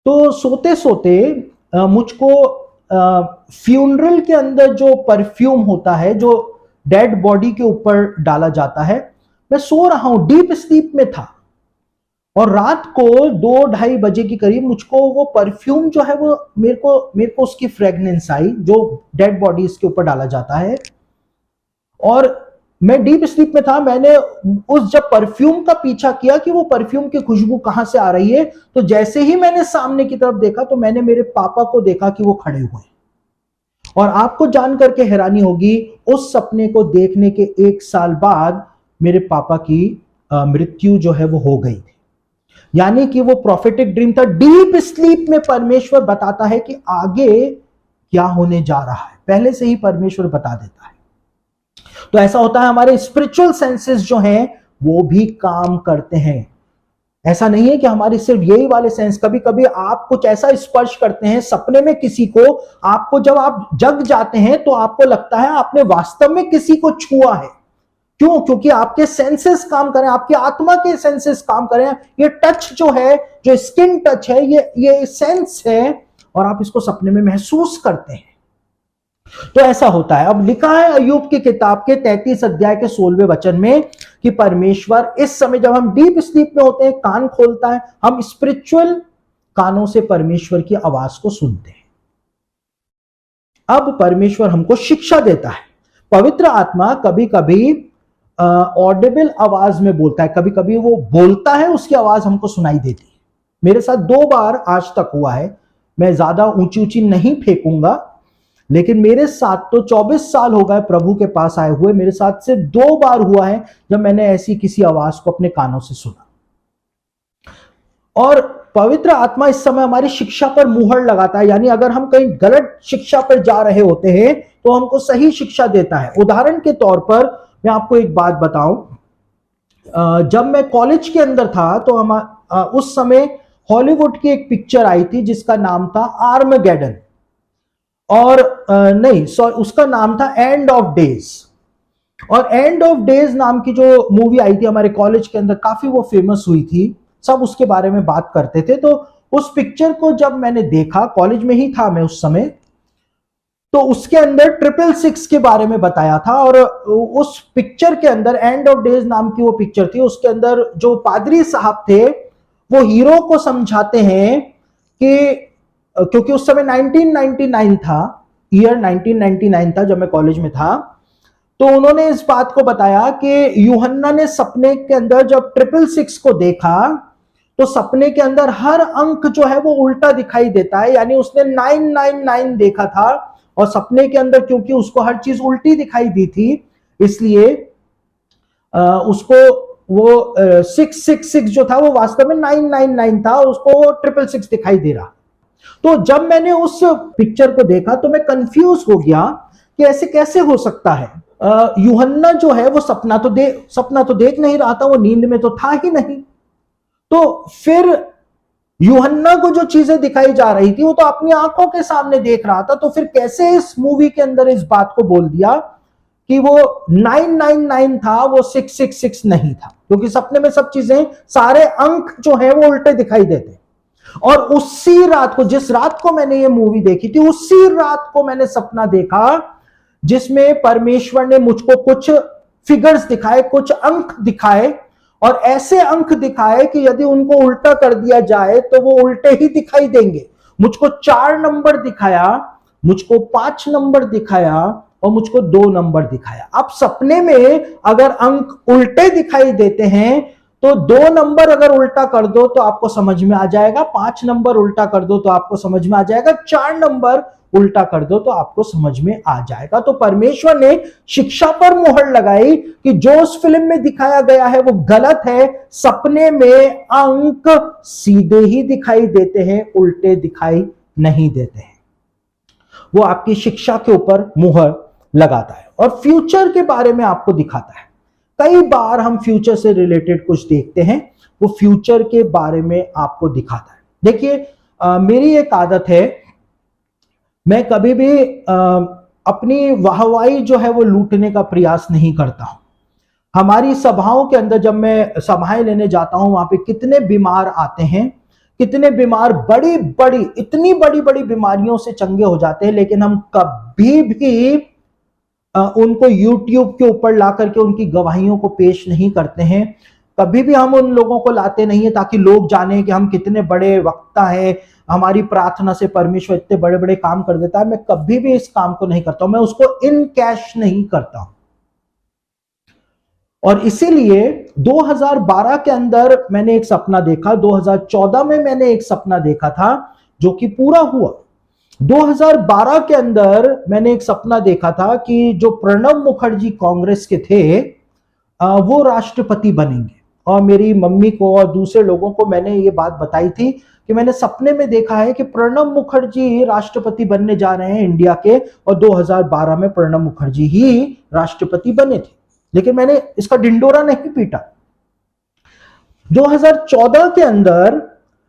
तो सोते सोते मुझको फ्यूनरल के अंदर जो परफ्यूम होता है, जो डेड बॉडी के ऊपर डाला जाता है, मैं सो रहा हूं, डीप स्लीप में था, और रात को 2-2:30 बजे के करीब मुझको वो परफ्यूम जो है वो मेरे को उसकी फ्रेगनेंस आई, जो डेड बॉडीज के ऊपर डाला जाता है। और मैं डीप स्लीप में था, मैंने उस जब परफ्यूम का पीछा किया कि वो परफ्यूम की खुशबू कहां से आ रही है, तो जैसे ही मैंने सामने की तरफ देखा तो मैंने मेरे पापा को देखा कि वो खड़े हुए हैं। और आपको जान करके हैरानी होगी, उस सपने को देखने के 1 साल बाद मेरे पापा की मृत्यु जो है वो हो गई थी। यानी कि वो प्रॉफिटिक ड्रीम था। डीप स्लीप में परमेश्वर बताता है कि आगे क्या होने जा रहा है, पहले से ही परमेश्वर बता देता है। तो ऐसा होता है, हमारे स्पिरिचुअल सेंसेस जो हैं वो भी काम करते हैं। ऐसा नहीं है कि हमारी सिर्फ यही वाले सेंस, कभी कभी आप कुछ ऐसा स्पर्श करते हैं सपने में किसी को, आपको जब आप जग जाते हैं तो आपको लगता है आपने वास्तव में किसी को छुआ है। क्यों? क्योंकि आपके सेंसेस काम करें, आपकी आत्मा के सेंसेस काम करें। ये टच जो है, जो स्किन टच है, ये सेंस है, और आप इसको सपने में महसूस करते हैं। तो ऐसा होता है। अब लिखा है अय्यूब की किताब के 33 अध्याय के 16वें वचन में कि परमेश्वर इस समय जब हम डीप स्लीप में होते हैं, कान खोलता है, हम स्पिरिचुअल कानों से परमेश्वर की आवाज को सुनते हैं। अब परमेश्वर हमको शिक्षा देता है। पवित्र आत्मा कभी कभी ऑडिबल आवाज में बोलता है, कभी कभी वो बोलता है, उसकी आवाज हमको सुनाई देती है। मेरे साथ 2 बार आज तक हुआ है। मैं ज्यादा ऊंची ऊंची नहीं फेंकूंगा, लेकिन मेरे साथ तो 24 साल हो गए प्रभु के पास आए हुए, मेरे साथ सिर्फ 2 बार हुआ है जब मैंने ऐसी किसी आवाज को अपने कानों से सुना। और पवित्र आत्मा इस समय हमारी शिक्षा पर मुहर लगाता है, यानी अगर हम कहीं गलत शिक्षा पर जा रहे होते हैं तो हमको सही शिक्षा देता है। उदाहरण के तौर पर मैं आपको एक बात बताऊं, जब मैं कॉलेज के अंदर था तो हम उस समय हॉलीवुड की एक पिक्चर आई थी जिसका नाम था आर्मगेडन, और नहीं सॉरी, उसका नाम था एंड ऑफ डेज। और एंड ऑफ डेज नाम की जो मूवी आई थी हमारे कॉलेज के अंदर, काफी वो फेमस हुई थी, सब उसके बारे में बात करते थे। तो उस पिक्चर को जब मैंने देखा, कॉलेज में ही था मैं उस समय, तो उसके अंदर 666 के बारे में बताया था। और उस पिक्चर के अंदर, एंड ऑफ डेज नाम की वो पिक्चर थी, उसके अंदर जो पादरी साहब थे वो हीरो को समझाते हैं कि, क्योंकि उस समय 1999 था, ईयर 1999 था जब मैं कॉलेज में था, तो उन्होंने इस बात को बताया कि यूहन्ना ने सपने के अंदर जब 666 को देखा तो सपने के अंदर हर अंक जो है वो उल्टा दिखाई देता है, यानी उसने 999 देखा था, और सपने के अंदर क्योंकि उसको हर चीज उल्टी दिखाई दी थी, इसलिए उसको वो 666 जो था वो वास्तव में 999 था, उसको 666 दिखाई दे रहा। तो जब मैंने उस पिक्चर को देखा तो मैं कंफ्यूज हो गया कि ऐसे कैसे हो सकता है। यूहन्ना जो है वो सपना तो देख नहीं रहा था, वो नींद में तो था ही नहीं। तो फिर यूहन्ना को जो चीजें दिखाई जा रही थी वो तो अपनी आंखों के सामने देख रहा था, तो फिर कैसे इस मूवी के अंदर इस बात को बोल दिया कि वो 999 था, वो 666 नहीं था, क्योंकि सपने में सब चीजें, सारे अंक जो है वो उल्टे दिखाई देते। और उसी रात को, जिस रात को मैंने ये मूवी देखी थी, उसी रात को मैंने सपना देखा जिसमें परमेश्वर ने मुझको कुछ फिगर्स दिखाए, कुछ अंक दिखाए, और ऐसे अंक दिखाए कि यदि उनको उल्टा कर दिया जाए तो वो उल्टे ही दिखाई देंगे। मुझको 4 नंबर दिखाया, मुझको 5 नंबर दिखाया, और मुझको 2 नंबर दिखाया। अब सपने में अगर अंक उल्टे दिखाई देते हैं तो 2 नंबर अगर उल्टा कर दो तो आपको समझ में आ जाएगा, 5 नंबर उल्टा कर दो तो आपको समझ में आ जाएगा, 4 नंबर उल्टा कर दो तो आपको समझ में आ जाएगा। तो परमेश्वर ने शिक्षा पर मुहर लगाई कि जो उस फिल्म में दिखाया गया है वो गलत है। सपने में अंक सीधे ही दिखाई देते हैं, उल्टे दिखाई नहीं देते हैं। वो आपकी शिक्षा के ऊपर मुहर लगाता है और फ्यूचर के बारे में आपको दिखाता है। कई बार हम फ्यूचर से रिलेटेड कुछ देखते हैं, वो फ्यूचर के बारे में आपको दिखाता है। देखिए, मेरी एक आदत है, मैं कभी भी अपनी वाहवाही जो है वो लूटने का प्रयास नहीं करता हूं। हमारी सभाओं के अंदर जब मैं सभाएं लेने जाता हूं, वहां पे कितने बीमार आते हैं, कितने बीमार बड़ी बड़ी, इतनी बड़ी बड़ी बीमारियों से चंगे हो जाते हैं, लेकिन हम कभी भी उनको YouTube के ऊपर ला करके उनकी गवाहियों को पेश नहीं करते हैं। कभी भी हम उन लोगों को लाते नहीं है ताकि लोग जाने कि हम कितने बड़े वक्ता हैं, हमारी प्रार्थना से परमेश्वर इतने बड़े बड़े काम कर देता है। मैं कभी भी इस काम को नहीं करता हूं, मैं उसको इन कैश नहीं करता हूं। और इसीलिए 2012 के अंदर मैंने एक सपना देखा, 2014 में मैंने एक सपना देखा था जो कि पूरा हुआ। 2012 के अंदर मैंने एक सपना देखा था कि जो प्रणब मुखर्जी कांग्रेस के थे वो राष्ट्रपति बनेंगे। और मेरी मम्मी को और दूसरे लोगों को मैंने ये बात बताई थी कि मैंने सपने में देखा है कि प्रणब मुखर्जी राष्ट्रपति बनने जा रहे हैं इंडिया के, और 2012 में प्रणब मुखर्जी ही राष्ट्रपति बने थे। लेकिन मैंने इसका ढिंडोरा नहीं पीटा। 2014 के अंदर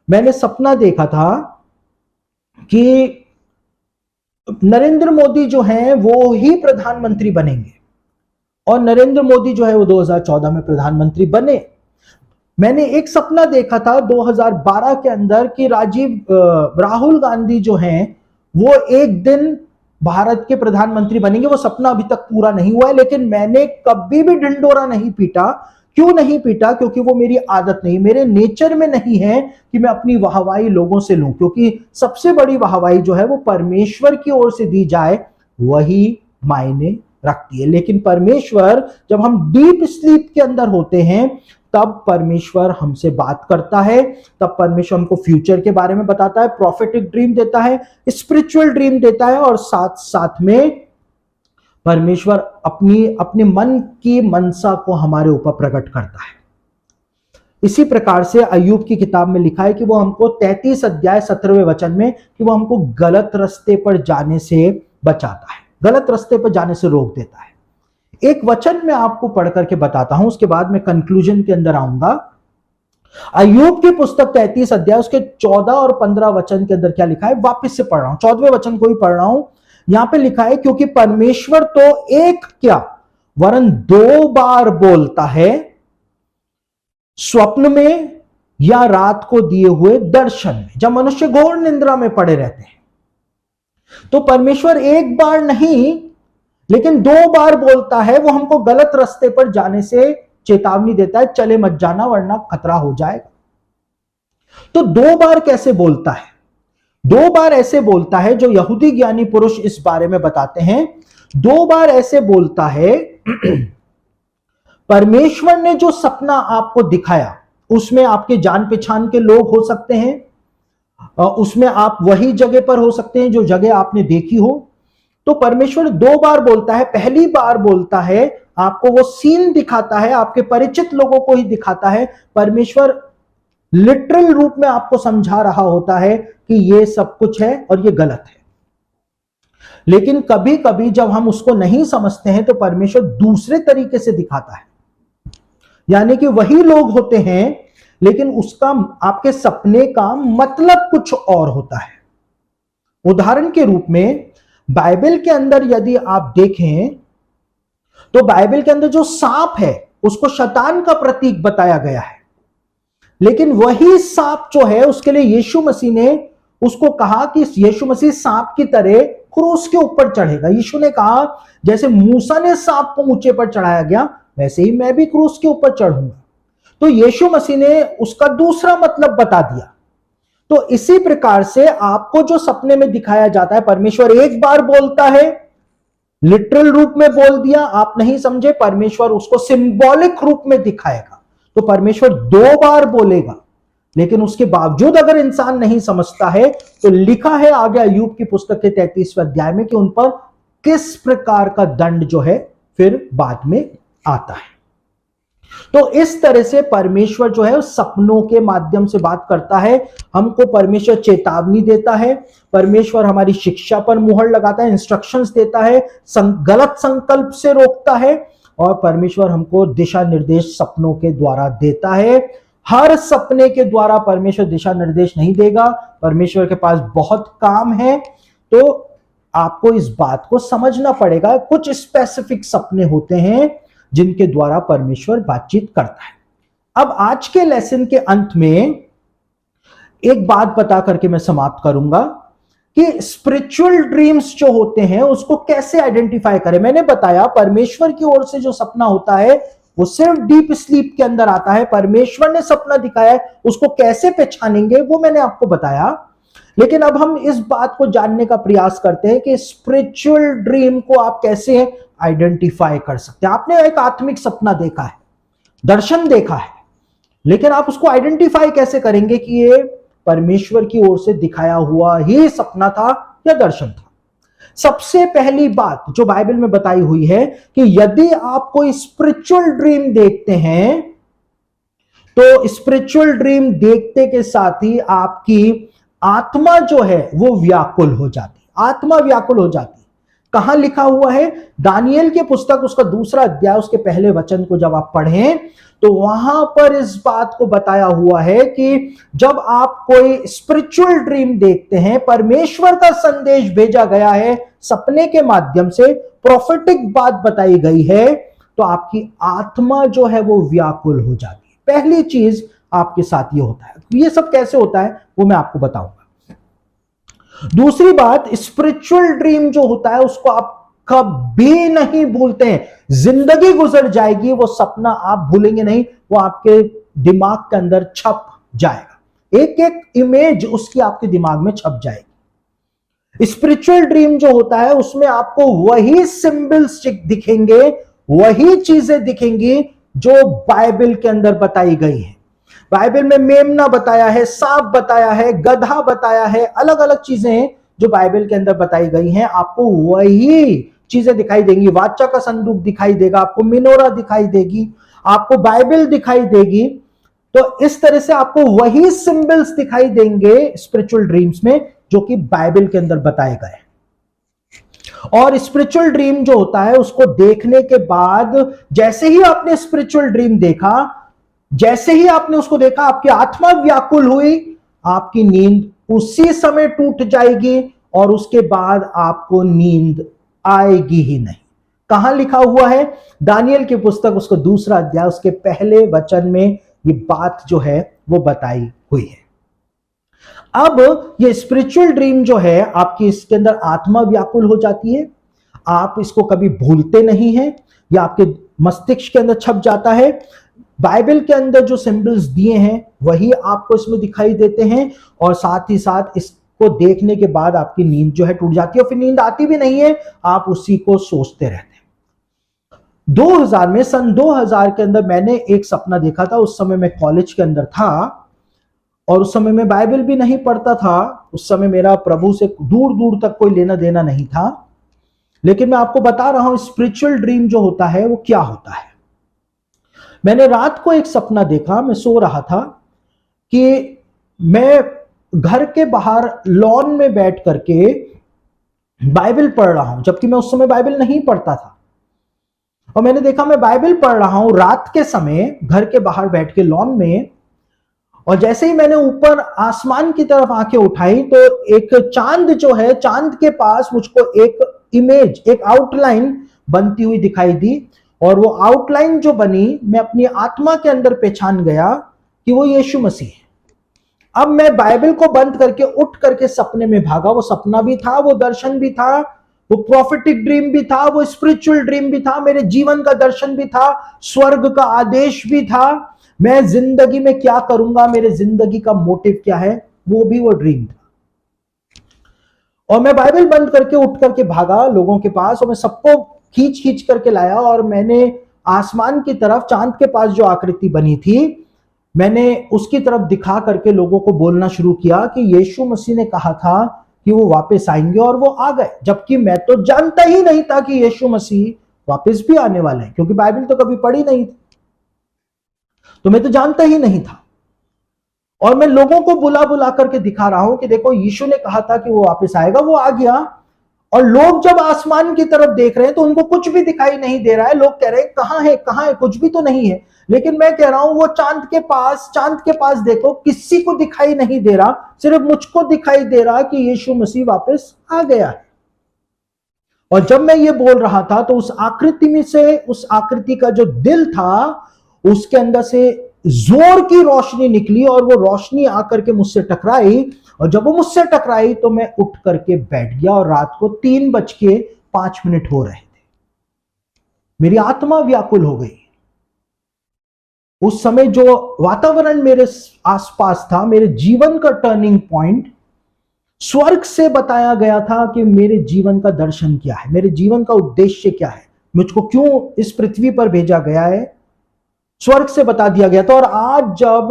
मैंने सपना देखा था कि नरेंद्र मोदी जो हैं वो ही प्रधानमंत्री बनेंगे, और नरेंद्र मोदी जो है वो 2014 में प्रधानमंत्री बने। मैंने एक सपना देखा था 2012 के अंदर कि राहुल गांधी जो हैं वो एक दिन भारत के प्रधानमंत्री बनेंगे। वो सपना अभी तक पूरा नहीं हुआ है, लेकिन मैंने कभी भी ढिंडोरा नहीं पीटा। क्यों नहीं पीटा? क्योंकि वो मेरी आदत नहीं, मेरे नेचर में नहीं है कि मैं अपनी वाहवाही लोगों से लूं, क्योंकि सबसे बड़ी वाहवाही जो है वो परमेश्वर की ओर से दी जाए, वही मायने रखती है। लेकिन परमेश्वर, जब हम डीप स्लीप के अंदर होते हैं तब परमेश्वर हमसे बात करता है, तब परमेश्वर हमको फ्यूचर के बारे में बताता है, प्रॉफिटिक ड्रीम देता है, स्पिरिचुअल ड्रीम देता है, और साथ साथ में परमेश्वर अपने मन की मनसा को हमारे ऊपर प्रकट करता है। इसी प्रकार से अय्यूब की किताब में लिखा है कि वो हमको 33 अध्याय 17वें वचन में कि वो हमको गलत रास्ते पर जाने से बचाता है, गलत रास्ते पर जाने से रोक देता है। एक वचन मैं आपको पढ़ करके बताता हूं, उसके बाद मैं कंक्लूजन के अंदर आऊंगा। अय्यूब की पुस्तक 33 अध्याय उसके 14 और 15 वचन के अंदर क्या लिखा है, वापस से पढ़ रहा हूं, 14वें वचन को ही पढ़ रहा हूं। यहां पे लिखा है, क्योंकि परमेश्वर तो एक क्या वरन 2 बार बोलता है, स्वप्न में या रात को दिए हुए दर्शन में, जब मनुष्य घोर निंद्रा में पड़े रहते हैं। तो परमेश्वर एक बार नहीं लेकिन 2 बार बोलता है, वो हमको गलत रास्ते पर जाने से चेतावनी देता है, चले मत जाना वरना खतरा हो जाएगा। तो 2 बार कैसे बोलता है? 2 बार ऐसे बोलता है, जो यहूदी ज्ञानी पुरुष इस बारे में बताते हैं। 2 बार ऐसे बोलता है, परमेश्वर ने जो सपना आपको दिखाया उसमें आपके जान पहचान के लोग हो सकते हैं, उसमें आप वही जगह पर हो सकते हैं जो जगह आपने देखी हो। तो परमेश्वर 2 बार बोलता है। पहली बार बोलता है, आपको वो सीन दिखाता है, आपके परिचित लोगों को ही दिखाता है। परमेश्वर लिटरल रूप में आपको समझा रहा होता है कि ये सब कुछ है और ये गलत है। लेकिन कभी कभी जब हम उसको नहीं समझते हैं तो परमेश्वर दूसरे तरीके से दिखाता है, यानी कि वही लोग होते हैं लेकिन उसका आपके सपने का मतलब कुछ और होता है। उदाहरण के रूप में बाइबल के अंदर यदि आप देखें तो बाइबल के अंदर जो सांप है उसको शैतान का प्रतीक बताया गया है, लेकिन वही सांप जो है उसके लिए यीशु मसीह ने उसको कहा कि यीशु मसीह सांप की तरह क्रूस के ऊपर चढ़ेगा। यीशु ने कहा, जैसे मूसा ने सांप को ऊंचे पर चढ़ाया गया वैसे ही मैं भी क्रूस के ऊपर चढ़ूंगा। तो यीशु मसीह ने उसका दूसरा मतलब बता दिया। तो इसी प्रकार से आपको जो सपने में दिखाया जाता है, परमेश्वर एक बार बोलता है, लिटरल रूप में बोल दिया, आप नहीं समझे, परमेश्वर उसको सिंबॉलिक रूप में दिखाएगा। तो परमेश्वर 2 बार बोलेगा, लेकिन उसके बावजूद अगर इंसान नहीं समझता है तो लिखा है आगे अय्यूब की पुस्तक के 33वें अध्याय में कि उन पर किस प्रकार का दंड जो है फिर बाद में आता है। तो इस तरह से परमेश्वर जो है उस सपनों के माध्यम से बात करता है, हमको परमेश्वर चेतावनी देता है, परमेश्वर हमारी शिक्षा पर मुहर लगाता है, इंस्ट्रक्शंस देता है, गलत संकल्प से रोकता है, और परमेश्वर हमको दिशा निर्देश सपनों के द्वारा देता है। हर सपने के द्वारा परमेश्वर दिशा निर्देश नहीं देगा, परमेश्वर के पास बहुत काम है। तो आपको इस बात को समझना पड़ेगा, कुछ स्पेसिफिक सपने होते हैं जिनके द्वारा परमेश्वर बातचीत करता है। अब आज के लेसन के अंत में एक बात बता करके मैं समाप्त करूंगा कि स्पिरिचुअल ड्रीम्स जो होते हैं उसको कैसे आइडेंटिफाई करें। मैंने बताया परमेश्वर की ओर से जो सपना होता है वो सिर्फ डीप स्लीप के अंदर आता है। परमेश्वर ने सपना दिखाया है, उसको कैसे पहचानेंगे वो मैंने आपको बताया। लेकिन अब हम इस बात को जानने का प्रयास करते हैं कि स्पिरिचुअल ड्रीम को आप कैसे आइडेंटिफाई कर सकते हैं। आपने एक आत्मिक सपना देखा है, दर्शन देखा है, लेकिन आप उसको आइडेंटिफाई कैसे करेंगे कि ये परमेश्वर की ओर से दिखाया हुआ ही सपना था या दर्शन था। सबसे पहली बात जो बाइबल में बताई हुई है कि यदि आप कोई स्पिरिचुअल ड्रीम देखते हैं तो स्पिरिचुअल ड्रीम देखते के साथ ही आपकी आत्मा जो है वो व्याकुल हो जाती, आत्मा व्याकुल हो जाती। कहां लिखा हुआ है? दानियेल की पुस्तक उसका 2 अध्याय उसके पहले वचन को जब आप पढ़ें तो वहां पर इस बात को बताया हुआ है कि जब आप कोई स्पिरिचुअल ड्रीम देखते हैं, परमेश्वर का संदेश भेजा गया है सपने के माध्यम से, प्रोफेटिक बात बताई गई है, तो आपकी आत्मा जो है वो व्याकुल हो जाती है। पहली चीज आपके साथ ये होता है। ये सब कैसे होता है वो मैं आपको बताऊंगा। दूसरी बात, स्पिरिचुअल ड्रीम जो होता है उसको आप कभी नहीं भूलते हैं। जिंदगी गुजर जाएगी, वो सपना आप भूलेंगे नहीं, वो आपके दिमाग के अंदर छप जाएगा। एक एक इमेज उसकी आपके दिमाग में छप जाएगी। स्पिरिचुअल ड्रीम जो होता है उसमें आपको वही सिंबल्स दिखेंगे, वही चीजें दिखेंगी जो बाइबल के अंदर बताई गई है। बाइबल में मेमना बताया है, सांप बताया है, गधा बताया है, अलग अलग चीजें हैं जो बाइबल के अंदर बताई गई हैं। आपको वही चीजें दिखाई देंगी। वाचा का संदूक दिखाई देगा, आपको मिनोरा दिखाई देगी, आपको बाइबल दिखाई देगी। तो इस तरह से आपको वही सिंबल्स दिखाई देंगे स्पिरिचुअल ड्रीम्स में जो कि बाइबल के अंदर बताए गए। और स्पिरिचुअल ड्रीम जो होता है उसको देखने के बाद जैसे ही आपने स्पिरिचुअल ड्रीम देखा, जैसे ही आपने उसको देखा, आपकी आत्मा व्याकुल हुई, आपकी नींद उसी समय टूट जाएगी और उसके बाद आपको नींद आएगी ही नहीं। कहां लिखा हुआ है? दानियल की पुस्तक उसको 2 अध्याय उसके पहले वचन में ये बात जो है वो बताई हुई है। अब ये स्पिरिचुअल ड्रीम जो है आपकी, इसके अंदर आत्मा व्याकुल हो जाती है, आप इसको कभी भूलते नहीं हैं, या आपके मस्तिष्क के अंदर छप जाता है। बाइबल के अंदर जो सिंबल्स दिए हैं वही आपको इसमें दिखाई देते हैं, और साथ ही साथ इसको देखने के बाद आपकी नींद जो है टूट जाती है, और फिर नींद आती भी नहीं है, आप उसी को सोचते रहते हैं। 2000 में, सन 2000 के अंदर मैंने एक सपना देखा था। उस समय मैं कॉलेज के अंदर था और उस समय मैं बाइबल भी नहीं पढ़ता था। उस समय मेरा प्रभु से दूर दूर तक कोई लेना देना नहीं था। लेकिन मैं आपको बता रहा हूं स्पिरिचुअल ड्रीम जो होता है वो क्या होता है। मैंने रात को एक सपना देखा, मैं सो रहा था कि मैं घर के बाहर लॉन में बैठ करके बाइबल पढ़ रहा हूं, जबकि मैं उस समय बाइबल नहीं पढ़ता था। और मैंने देखा मैं बाइबल पढ़ रहा हूं रात के समय घर के बाहर बैठ के लॉन में, और जैसे ही मैंने ऊपर आसमान की तरफ आंखें उठाई तो एक चांद जो है, चांद के पास मुझको एक इमेज, एक आउटलाइन बनती हुई दिखाई दी। और वो आउटलाइन जो बनी, मैं अपनी आत्मा के अंदर पहचान गया कि वो यीशु मसीह है। अब मैं बाइबल को बंद करके उठ करके सपने में भागा। वो सपना भी था, वो दर्शन भी था, वो प्रॉफिटिक ड्रीम भी था, वो स्पिरिचुअल ड्रीम भी था, मेरे जीवन का दर्शन भी था, स्वर्ग का आदेश भी था। मैं जिंदगी में क्या करूंगा, मेरे जिंदगी का मोटिव क्या है, वो भी वो ड्रीम था। और मैं बाइबल बंद करके उठ करके भागा लोगों के पास, और मैं सबको खींच खींच करके लाया, और मैंने आसमान की तरफ चांद के पास जो आकृति बनी थी, मैंने उसकी तरफ दिखा करके लोगों को बोलना शुरू किया कि यीशु मसीह ने कहा था कि वो वापस आएंगे, और वो आ गए। जबकि मैं तो जानता ही नहीं था कि यीशु मसीह वापस भी आने वाले हैं, क्योंकि बाइबल तो कभी पढ़ी नहीं थी, तो मैं तो जानता ही नहीं था। और मैं लोगों को बुला बुला करके दिखा रहा हूं कि देखो यीशु ने कहा था कि वो वापस आएगा, वो आ गया। और लोग जब आसमान की तरफ देख रहे हैं तो उनको कुछ भी दिखाई नहीं दे रहा है। लोग कह रहे हैं कहां है, कहां है, कुछ भी तो नहीं है। लेकिन मैं कह रहा हूं वो चांद के पास देखो, किसी को दिखाई नहीं दे रहा, सिर्फ मुझको दिखाई दे रहा कि यीशु मसीह वापस आ गया है। और जब मैं ये बोल रहा था तो उस आकृति में से, उस आकृति का जो दिल था उसके अंदर से जोर की रोशनी निकली, और वो रोशनी आकर के मुझसे टकराई। और जब वो मुझसे टकराई तो मैं उठ करके बैठ गया, और रात को 3:05 हो रहे थे। मेरी आत्मा व्याकुल हो गई। उस समय जो वातावरण मेरे आसपास था, मेरे जीवन का टर्निंग पॉइंट, स्वर्ग से बताया गया था कि मेरे जीवन का दर्शन क्या है, मेरे जीवन का उद्देश्य क्या है, मुझको क्यों इस पृथ्वी पर भेजा गया है, स्वर्ग से बता दिया गया था। और आज जब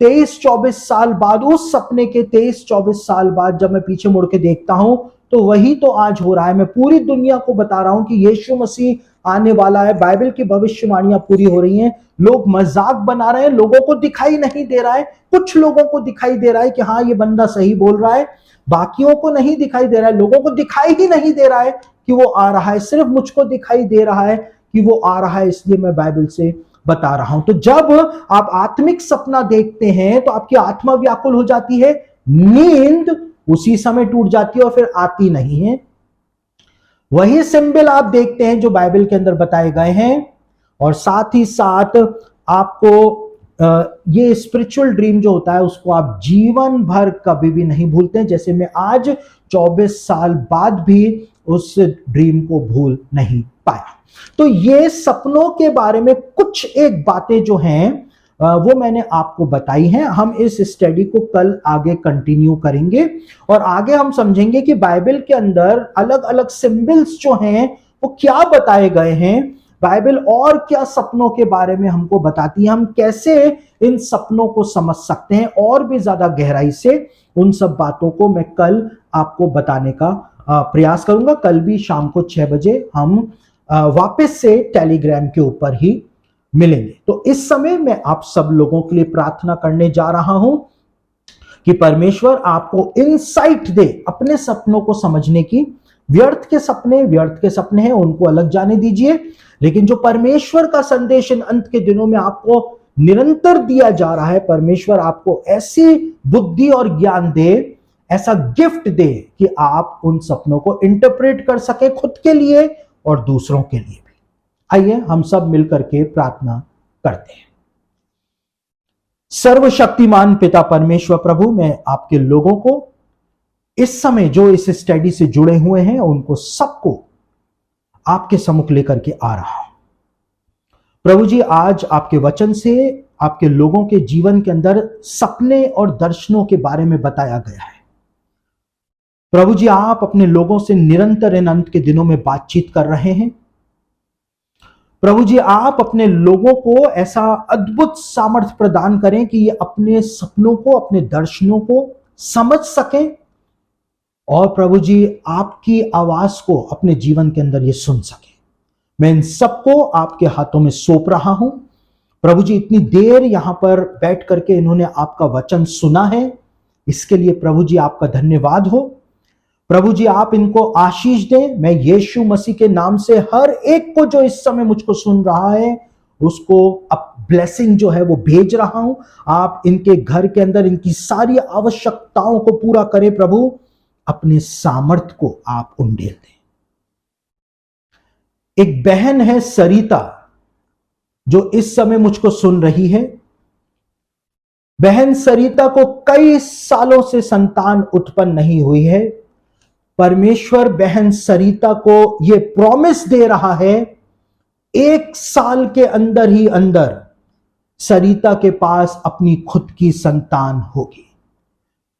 23-24 साल बाद, उस सपने के 23-24 साल बाद जब मैं पीछे मुड़ के देखता हूं तो वही तो आज हो रहा है। मैं पूरी दुनिया को बता रहा हूं कि यीशु मसीह आने वाला है, बाइबल की भविष्यवाणियां पूरी हो रही हैं। लोग मजाक बना रहे हैं, लोगों को दिखाई नहीं दे रहा है। कुछ लोगों को दिखाई दे रहा है कि हाँ ये बंदा सही बोल रहा है, बाकियों को नहीं दिखाई दे रहा है। लोगों को दिखाई ही नहीं दे रहा है कि वो आ रहा है, सिर्फ मुझको दिखाई दे रहा है कि वो आ रहा है, इसलिए मैं बाइबल से बता रहा हूं। तो जब आप आत्मिक सपना देखते हैं तो आपकी आत्मा व्याकुल हो जाती है, नींद उसी समय टूट जाती है और फिर आती नहीं है। वही सिंबल आप देखते हैं जो बाइबल के अंदर बताए गए हैं, और साथ ही साथ आपको ये स्पिरिचुअल ड्रीम जो होता है उसको आप जीवन भर कभी भी नहीं भूलते हैं। जैसे मैं आज 24 साल बाद भी उस ड्रीम को भूल नहीं पाया। तो ये सपनों के बारे में कुछ एक बातें जो हैं वो मैंने आपको बताई हैं। हम इस स्टडी को कल आगे कंटिन्यू करेंगे, और आगे हम समझेंगे कि बाइबल के अंदर अलग अलग सिंबल्स जो हैं वो क्या बताए गए हैं, बाइबल और क्या सपनों के बारे में हमको बताती है, हम कैसे इन सपनों को समझ सकते हैं। और भी ज्यादा गहराई से उन सब बातों को मैं कल आपको बताने का प्रयास करूंगा। कल भी शाम को 6 बजे हम वापस से टेलीग्राम के ऊपर ही मिलेंगे। तो इस समय मैं आप सब लोगों के लिए प्रार्थना करने जा रहा हूं कि परमेश्वर आपको इनसाइट दे अपने सपनों को समझने की। व्यर्थ के सपने हैं, उनको अलग जाने दीजिए, लेकिन जो परमेश्वर का संदेश इन अंत के दिनों में आपको निरंतर दिया जा रहा है, परमेश्वर आपको ऐसी बुद्धि और ज्ञान दे, ऐसा गिफ्ट दे कि आप उन सपनों को इंटरप्रेट कर सके खुद के लिए और दूसरों के लिए भी। आइए हम सब मिलकर के प्रार्थना करते हैं। सर्वशक्तिमान पिता परमेश्वर प्रभु, मैं आपके लोगों को इस समय जो इस स्टडी से जुड़े हुए हैं उनको सबको आपके सम्मुख लेकर के आ रहा हूं। प्रभु जी, आज आपके वचन से आपके लोगों के जीवन के अंदर सपने और दर्शनों के बारे में बताया गया है। प्रभु जी, आप अपने लोगों से निरंतर इन अंत के दिनों में बातचीत कर रहे हैं। प्रभु जी, आप अपने लोगों को ऐसा अद्भुत सामर्थ्य प्रदान करें कि ये अपने सपनों को, अपने दर्शनों को समझ सकें और प्रभु जी आपकी आवाज को अपने जीवन के अंदर ये सुन सकें। मैं इन सबको आपके हाथों में सौंप रहा हूं। प्रभु जी, इतनी देर यहां पर बैठ करके इन्होंने आपका वचन सुना है, इसके लिए प्रभु जी आपका धन्यवाद हो। प्रभु जी, आप इनको आशीष दें। मैं यीशु मसीह के नाम से हर एक को जो इस समय मुझको सुन रहा है उसको अब ब्लेसिंग जो है वो भेज रहा हूं। आप इनके घर के अंदर इनकी सारी आवश्यकताओं को पूरा करें प्रभु, अपने सामर्थ्य को आप उंडेल दें। एक बहन है सरिता जो इस समय मुझको सुन रही है। बहन सरिता को कई सालों से संतान उत्पन्न नहीं हुई है। परमेश्वर बहन सरिता को यह प्रॉमिस दे रहा है, 1 साल के अंदर ही अंदर सरिता के पास अपनी खुद की संतान होगी।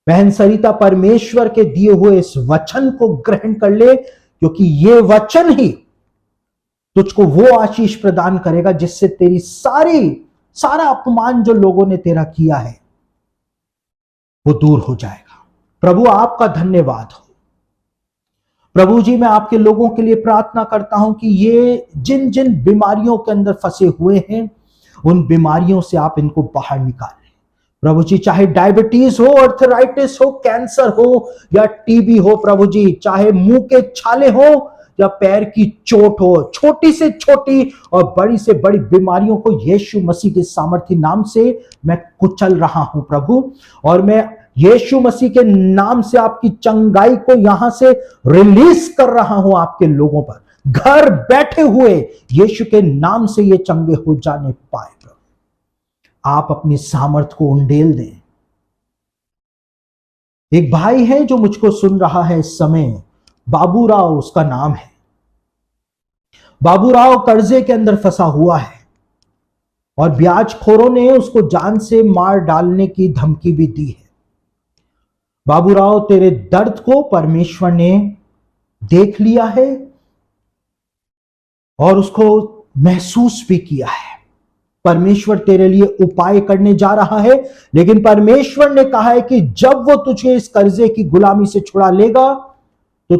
बहन सरिता, परमेश्वर के दिए हुए इस वचन को ग्रहण कर ले, क्योंकि यह वचन ही तुझको वो आशीष प्रदान करेगा जिससे तेरी सारा अपमान जो लोगों ने तेरा किया है वो दूर हो जाएगा। प्रभु आपका धन्यवाद हो। प्रभु जी, मैं आपके लोगों के लिए प्रार्थना करता हूं कि ये जिन जिन बीमारियों के अंदर फंसे हुए हैं उन बीमारियों से आप इनको बाहर निकालें। प्रभु जी, चाहे डायबिटीज हो, अर्थराइटिस हो, कैंसर हो या टीबी हो, प्रभु जी चाहे मुंह के छाले हो या पैर की चोट हो, छोटी से छोटी और बड़ी से बड़ी बीमारियों को यीशु मसीह के सामर्थी नाम से मैं कुचल रहा हूं प्रभु। और मैं यीशु मसीह के नाम से आपकी चंगाई को यहां से रिलीज कर रहा हूं आपके लोगों पर। घर बैठे हुए यीशु के नाम से ये चंगे हो जाने पाए प्रभु। आप अपनी सामर्थ को उंडेल दें। एक भाई है जो मुझको सुन रहा है इस समय, बाबूराव उसका नाम है। बाबूराव कर्जे के अंदर फंसा हुआ है और ब्याजखोरों ने उसको जान से मार डालने की धमकी भी दी है। बाबूराव, तेरे दर्द को परमेश्वर ने देख लिया है और उसको महसूस भी किया है। परमेश्वर तेरे लिए उपाय करने जा रहा है, लेकिन परमेश्वर ने कहा है कि जब वो तुझे इस कर्जे की गुलामी से छुड़ा लेगा तो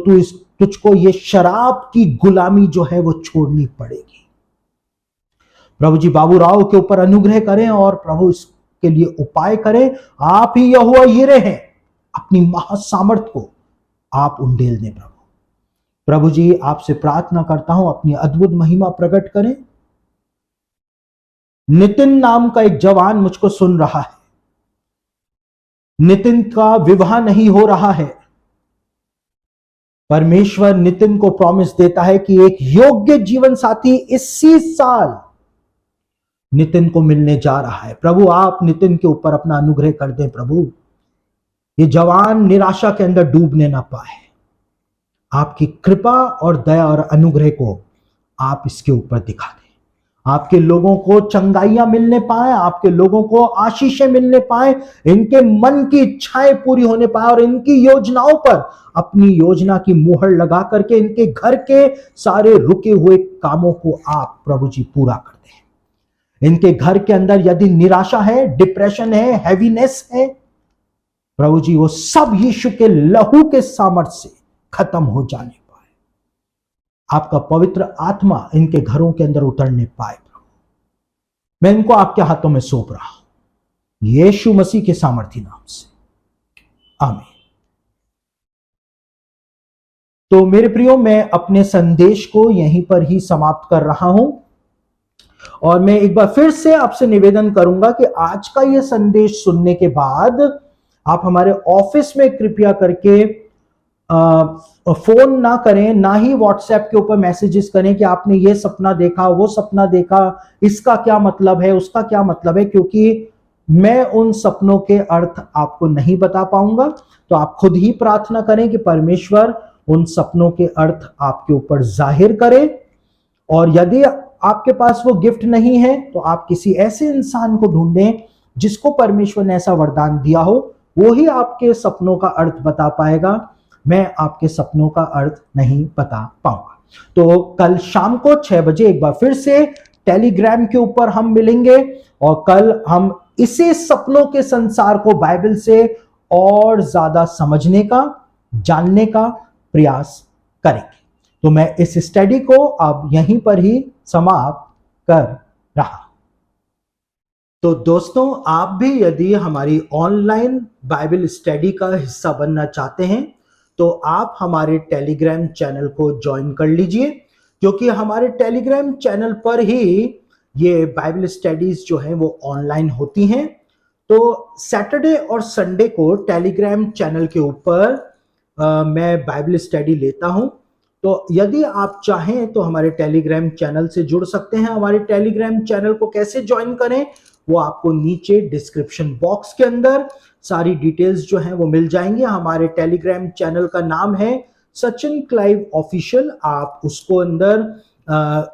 तुझको ये शराब की गुलामी जो है वो छोड़नी पड़ेगी। प्रभु जी बाबूराव के ऊपर अनुग्रह करें और प्रभु इसके लिए उपाय करें। आप ही यहोवा यिरे हैं, अपनी महासामर्थ को आप उंडेल दें प्रभु। प्रभु जी, आपसे प्रार्थना करता हूं, अपनी अद्भुत महिमा प्रकट करें। नितिन नाम का एक जवान मुझको सुन रहा है। नितिन का विवाह नहीं हो रहा है। परमेश्वर नितिन को प्रॉमिस देता है कि एक योग्य जीवन साथी इसी साल नितिन को मिलने जा रहा है। प्रभु, आप नितिन के ऊपर अपना अनुग्रह कर दें प्रभु। ये जवान निराशा के अंदर डूबने ना पाए। आपकी कृपा और दया और अनुग्रह को आप इसके ऊपर दिखा दें। आपके लोगों को चंगाइयां मिलने पाए, आपके लोगों को आशीषें मिलने पाए, इनके मन की इच्छाएं पूरी होने पाए और इनकी योजनाओं पर अपनी योजना की मुहर लगा करके इनके घर के सारे रुके हुए कामों को आप प्रभु जी पूरा कर दें। इनके घर के अंदर यदि निराशा है, डिप्रेशन है, हैवीनेस है, प्रभु जी वो सब यीशु के लहू के सामर्थ्य से खत्म हो जाने पाए। आपका पवित्र आत्मा इनके घरों के अंदर उतरने पाए प्रभु। मैं इनको आपके हाथों में सौंप रहा हूं, यीशु मसीह के सामर्थी नाम से, आमीन। तो मेरे प्रियो, मैं अपने संदेश को यहीं पर ही समाप्त कर रहा हूं और मैं एक बार फिर से आपसे निवेदन करूंगा कि आज का यह संदेश सुनने के बाद आप हमारे ऑफिस में कृपया करके फोन ना करें, ना ही व्हाट्सएप के ऊपर मैसेजेस करें कि आपने ये सपना देखा, वो सपना देखा, इसका क्या मतलब है, उसका क्या मतलब है, क्योंकि मैं उन सपनों के अर्थ आपको नहीं बता पाऊंगा। तो आप खुद ही प्रार्थना करें कि परमेश्वर उन सपनों के अर्थ आपके ऊपर जाहिर करे, और यदि आपके पास वो गिफ्ट नहीं है तो आप किसी ऐसे इंसान को ढूंढें जिसको परमेश्वर ने ऐसा वरदान दिया हो, वो ही आपके सपनों का अर्थ बता पाएगा। मैं आपके सपनों का अर्थ नहीं बता पाऊंगा। तो कल शाम को 6 बजे एक बार फिर से टेलीग्राम के ऊपर हम मिलेंगे और कल हम इसी सपनों के संसार को बाइबल से और ज्यादा समझने का, जानने का प्रयास करेंगे। तो मैं इस स्टडी को अब यहीं पर ही समाप्त कर रहा। तो दोस्तों, आप भी यदि हमारी ऑनलाइन बाइबल स्टडी का हिस्सा बनना चाहते हैं तो आप हमारे टेलीग्राम चैनल को ज्वाइन कर लीजिए, क्योंकि हमारे टेलीग्राम चैनल पर ही ये बाइबल स्टडीज जो हैं वो ऑनलाइन होती हैं। तो सैटरडे और संडे को टेलीग्राम चैनल के ऊपर मैं बाइबल स्टडी लेता हूं। तो यदि आप चाहें तो हमारे टेलीग्राम चैनल से जुड़ सकते हैं। हमारे टेलीग्राम चैनल को कैसे ज्वाइन करें, वो आपको नीचे डिस्क्रिप्शन बॉक्स के अंदर सारी डिटेल्स जो हैं वो मिल जाएंगी। हमारे टेलीग्राम चैनल का नाम है सचिन क्लाइव ऑफिशियल। आप उसको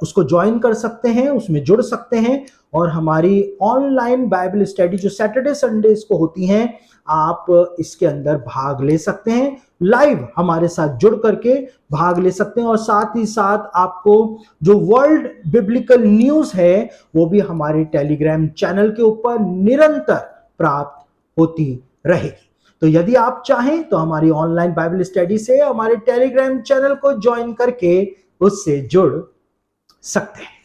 उसको ज्वाइन कर सकते हैं, उसमें जुड़ सकते हैं और हमारी ऑनलाइन बाइबल स्टडी जो सैटरडे संडे को होती हैं, आप इसके अंदर भाग ले सकते हैं, लाइव हमारे साथ जुड़ करके भाग ले सकते हैं। और साथ ही साथ आपको जो वर्ल्ड बिब्लिकल न्यूज है वो भी हमारे टेलीग्राम चैनल के ऊपर निरंतर प्राप्त होती रहेगी। तो यदि आप चाहें तो हमारी ऑनलाइन बाइबल स्टडी से हमारे टेलीग्राम चैनल को ज्वाइन करके उससे जुड़ सकते हैं।